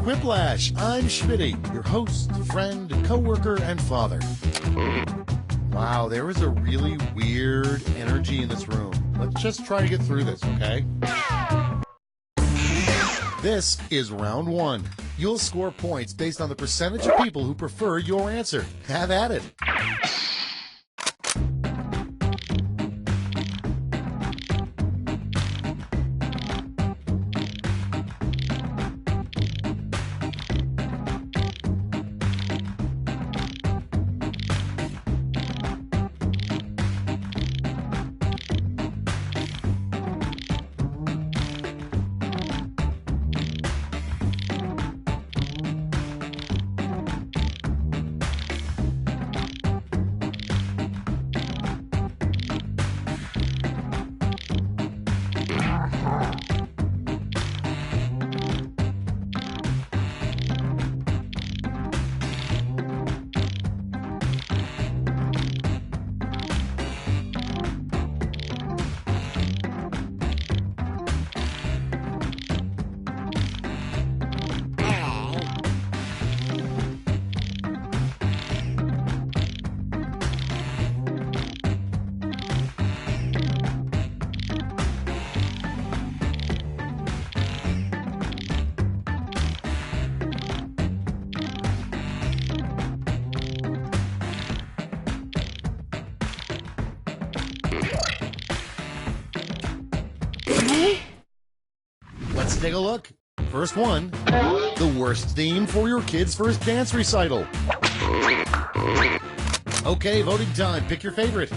Quiplash. I'm Schmitty, your host, friend, coworker, and father. Wow, there is a really weird energy in this room. Let's just try to get through this, okay? This is round one. You'll score points based on the percentage of people who prefer your answer. Have at it. Let's take a look. First one, the worst theme for your kid's first dance recital. Okay, voting time. Pick your favorite.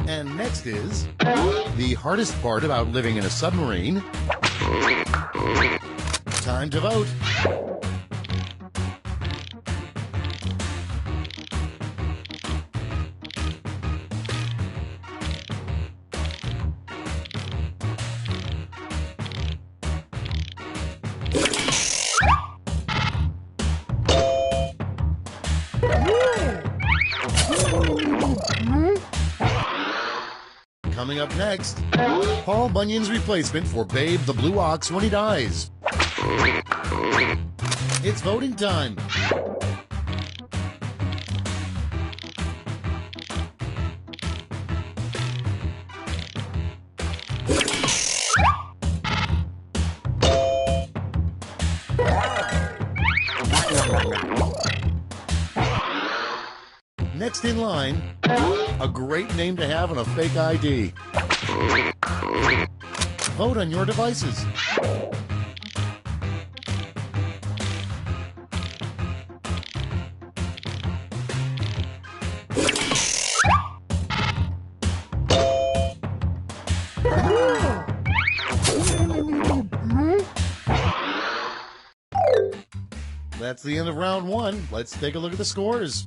And next is the hardest part about living in a submarine. Time to vote. Coming up next, Paul Bunyan's replacement for Babe the Blue Ox when he dies. It's voting time. Next in line, a great name to have on a fake ID. Vote on your devices. That's the end of round one. Let's take a look at the scores.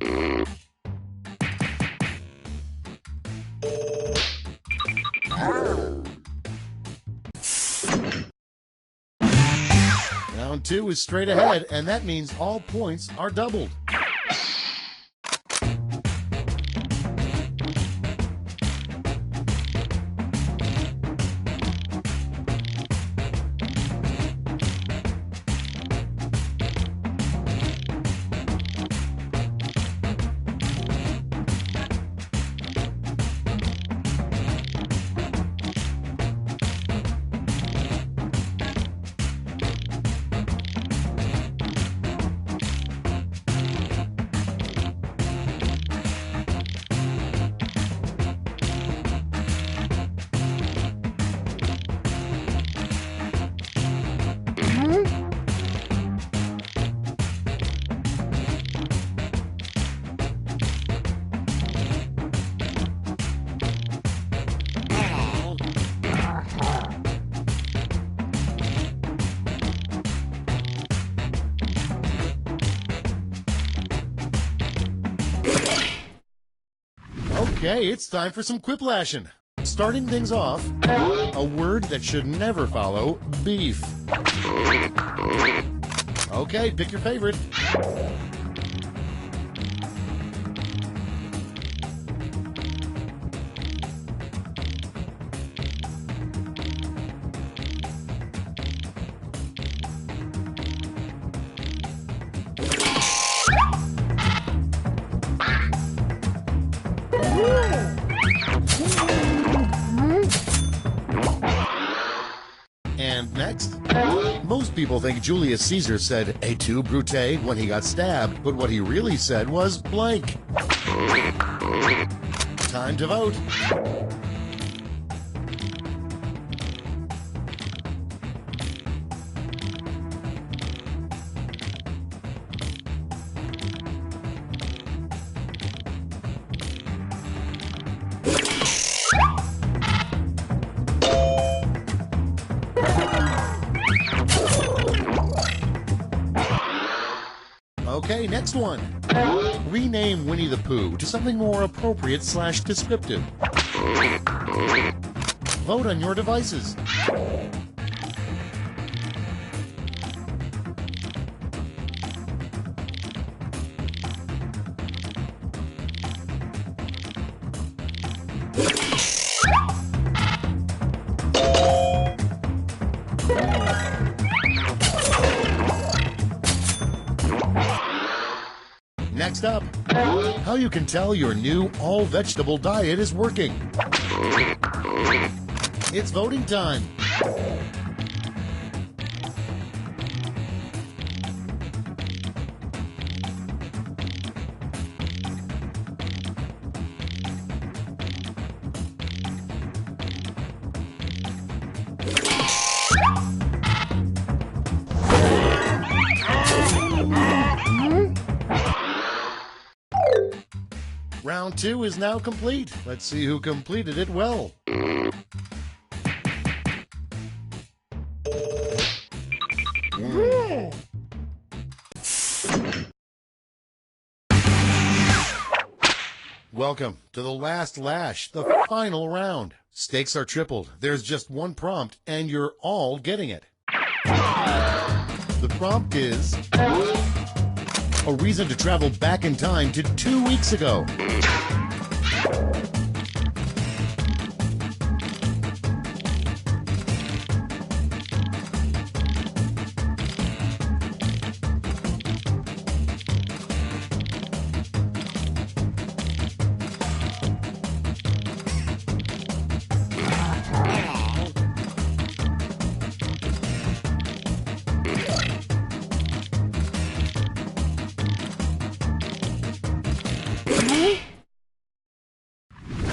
Round two is straight ahead, and that means all points are doubled. Okay, it's time for some quiplashing. Starting things off, a word that should never follow beef. Okay, pick your favorite. And next, most people think Julius Caesar said "et tu, Brute" when he got stabbed, but what he really said was blank. Time to vote. Okay, next one. Rename Winnie the Pooh to something more appropriate / descriptive. Vote on your devices. Next up, how you can tell your new all-vegetable diet is working. It's voting time. Round 2 is now complete. Let's see who completed it well. Welcome to the last lash, the final round. Stakes are tripled. There's just one prompt, and you're all getting it. The prompt is a reason to travel back in time to 2 weeks ago.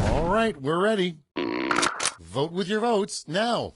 All right, we're ready. Vote with your votes now.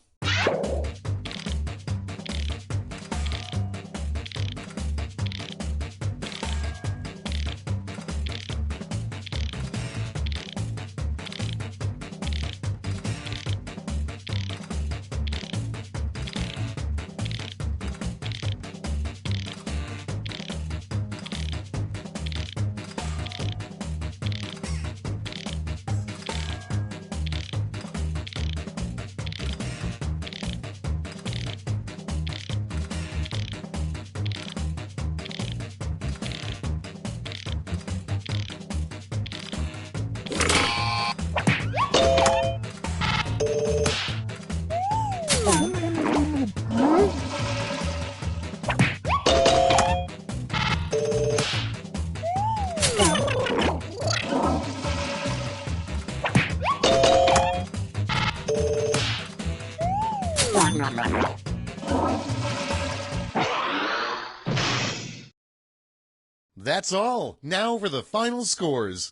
That's all. Now for the final scores.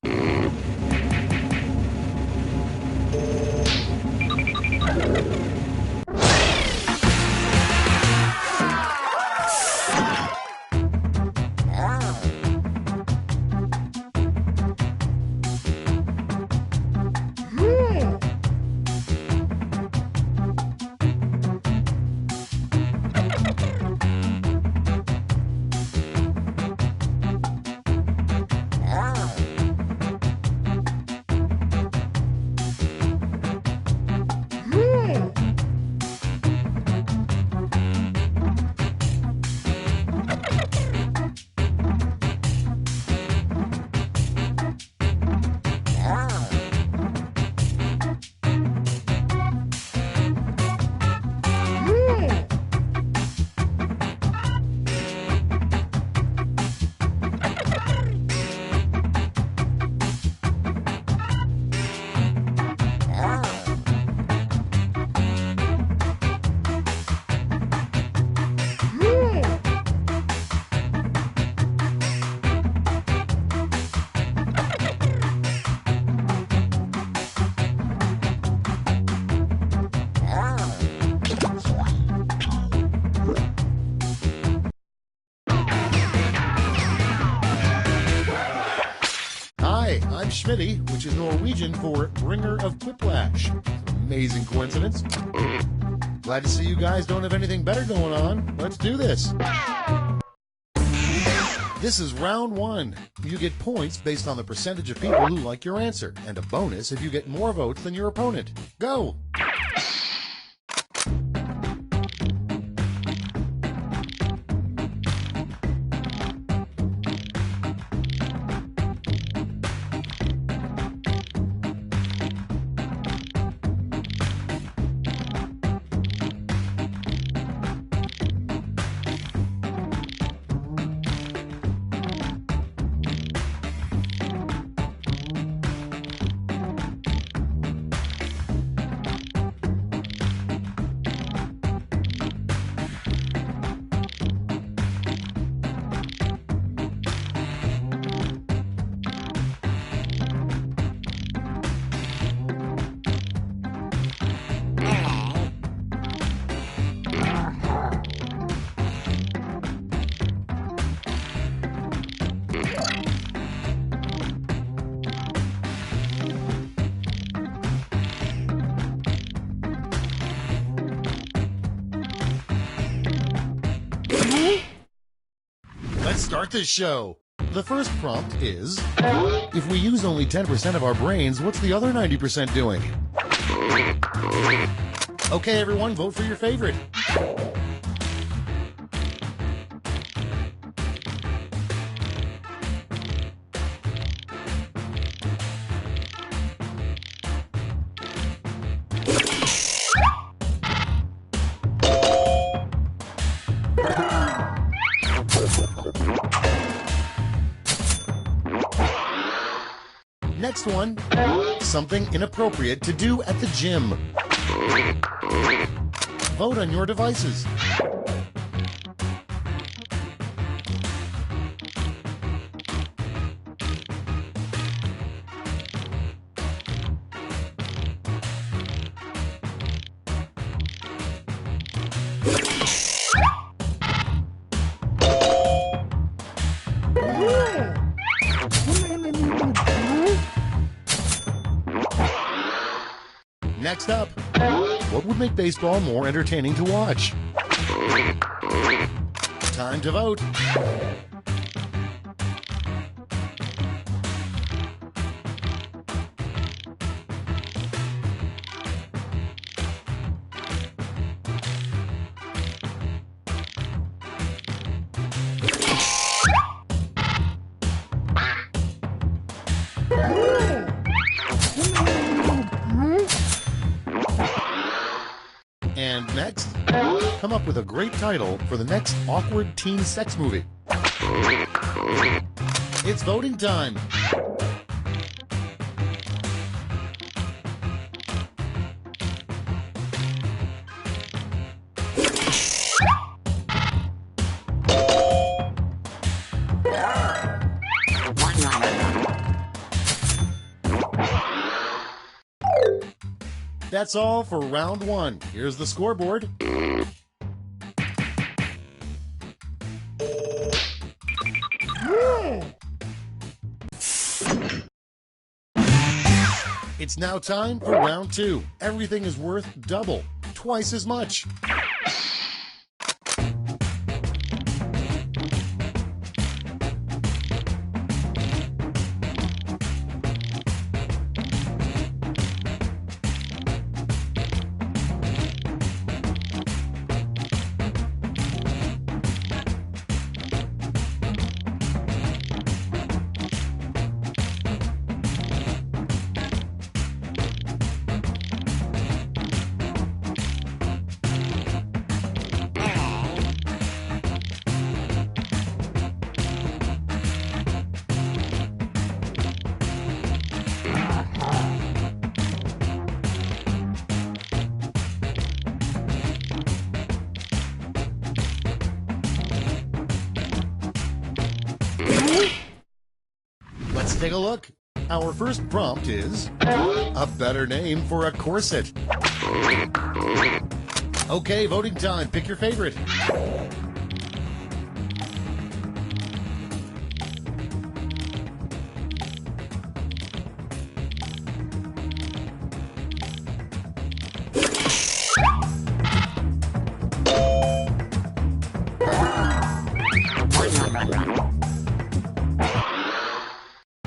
Schmitty, which is Norwegian for bringer of quiplash. Amazing coincidence. Glad to see you guys don't have anything better going on. Let's do this. This is round one. You get points based on the percentage of people who like your answer, and a bonus if you get more votes than your opponent. Go! Let's start this show. The first prompt is, if we use only 10% of our brains, what's the other 90% doing? Okay, everyone, vote for your favorite. Next one, something inappropriate to do at the gym. Vote on your devices. Next up, what would make baseball more entertaining to watch? Time to vote. And next, come up with a great title for the next awkward teen sex movie. It's voting time. That's all for round one. Here's the scoreboard. It's now time for round two. Everything is worth double, twice as much. Let's take a look. Our first prompt is a better name for a corset. Okay, voting time. Pick your favorite.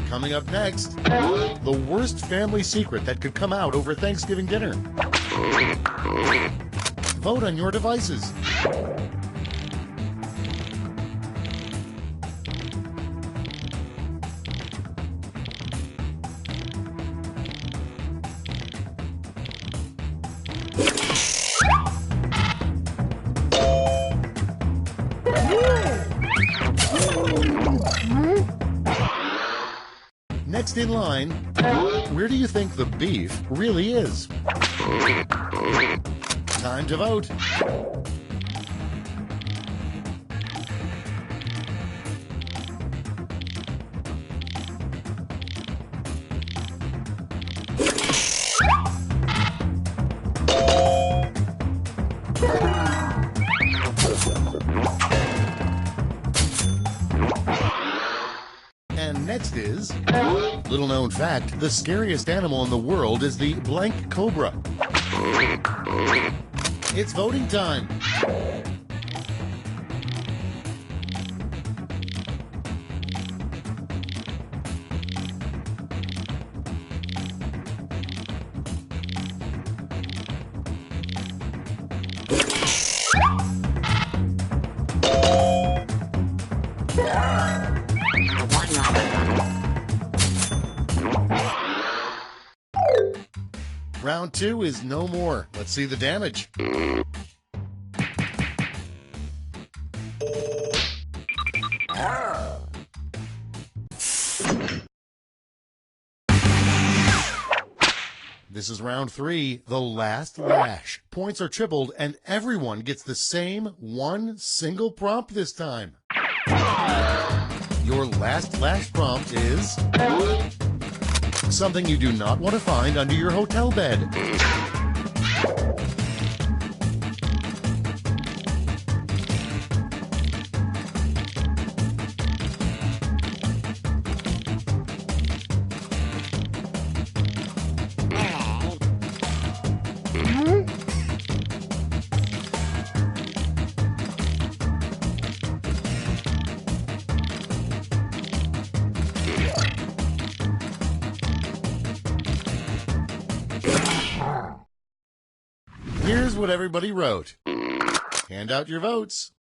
Coming up next, the worst family secret that could come out over Thanksgiving dinner. Vote on your devices. Next in line, where do you think the beef really is? Time to vote. And next is, little known fact, the scariest animal in the world is the blank cobra. It's voting time. Round 2 is no more. Let's see the damage. This is round 3, the last lash. Points are tripled and everyone gets the same one single prompt this time. Your last lash prompt is something you do not want to find under your hotel bed. Here's what everybody wrote. Hand out your votes.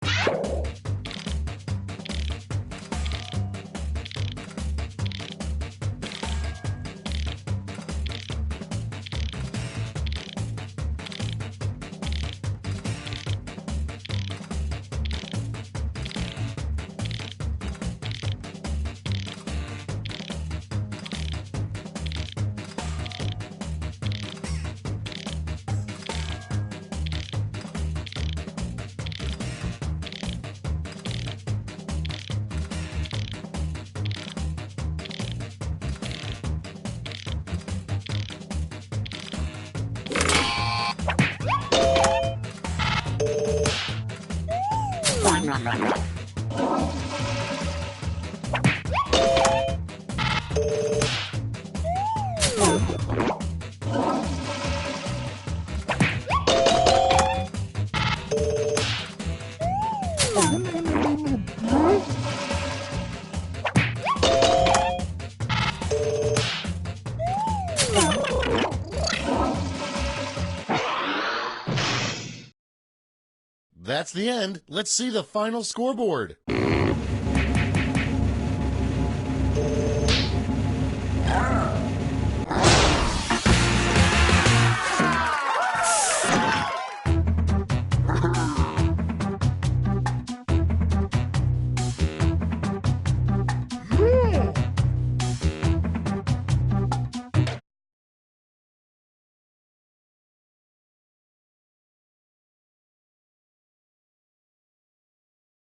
That's the end. Let's see the final scoreboard.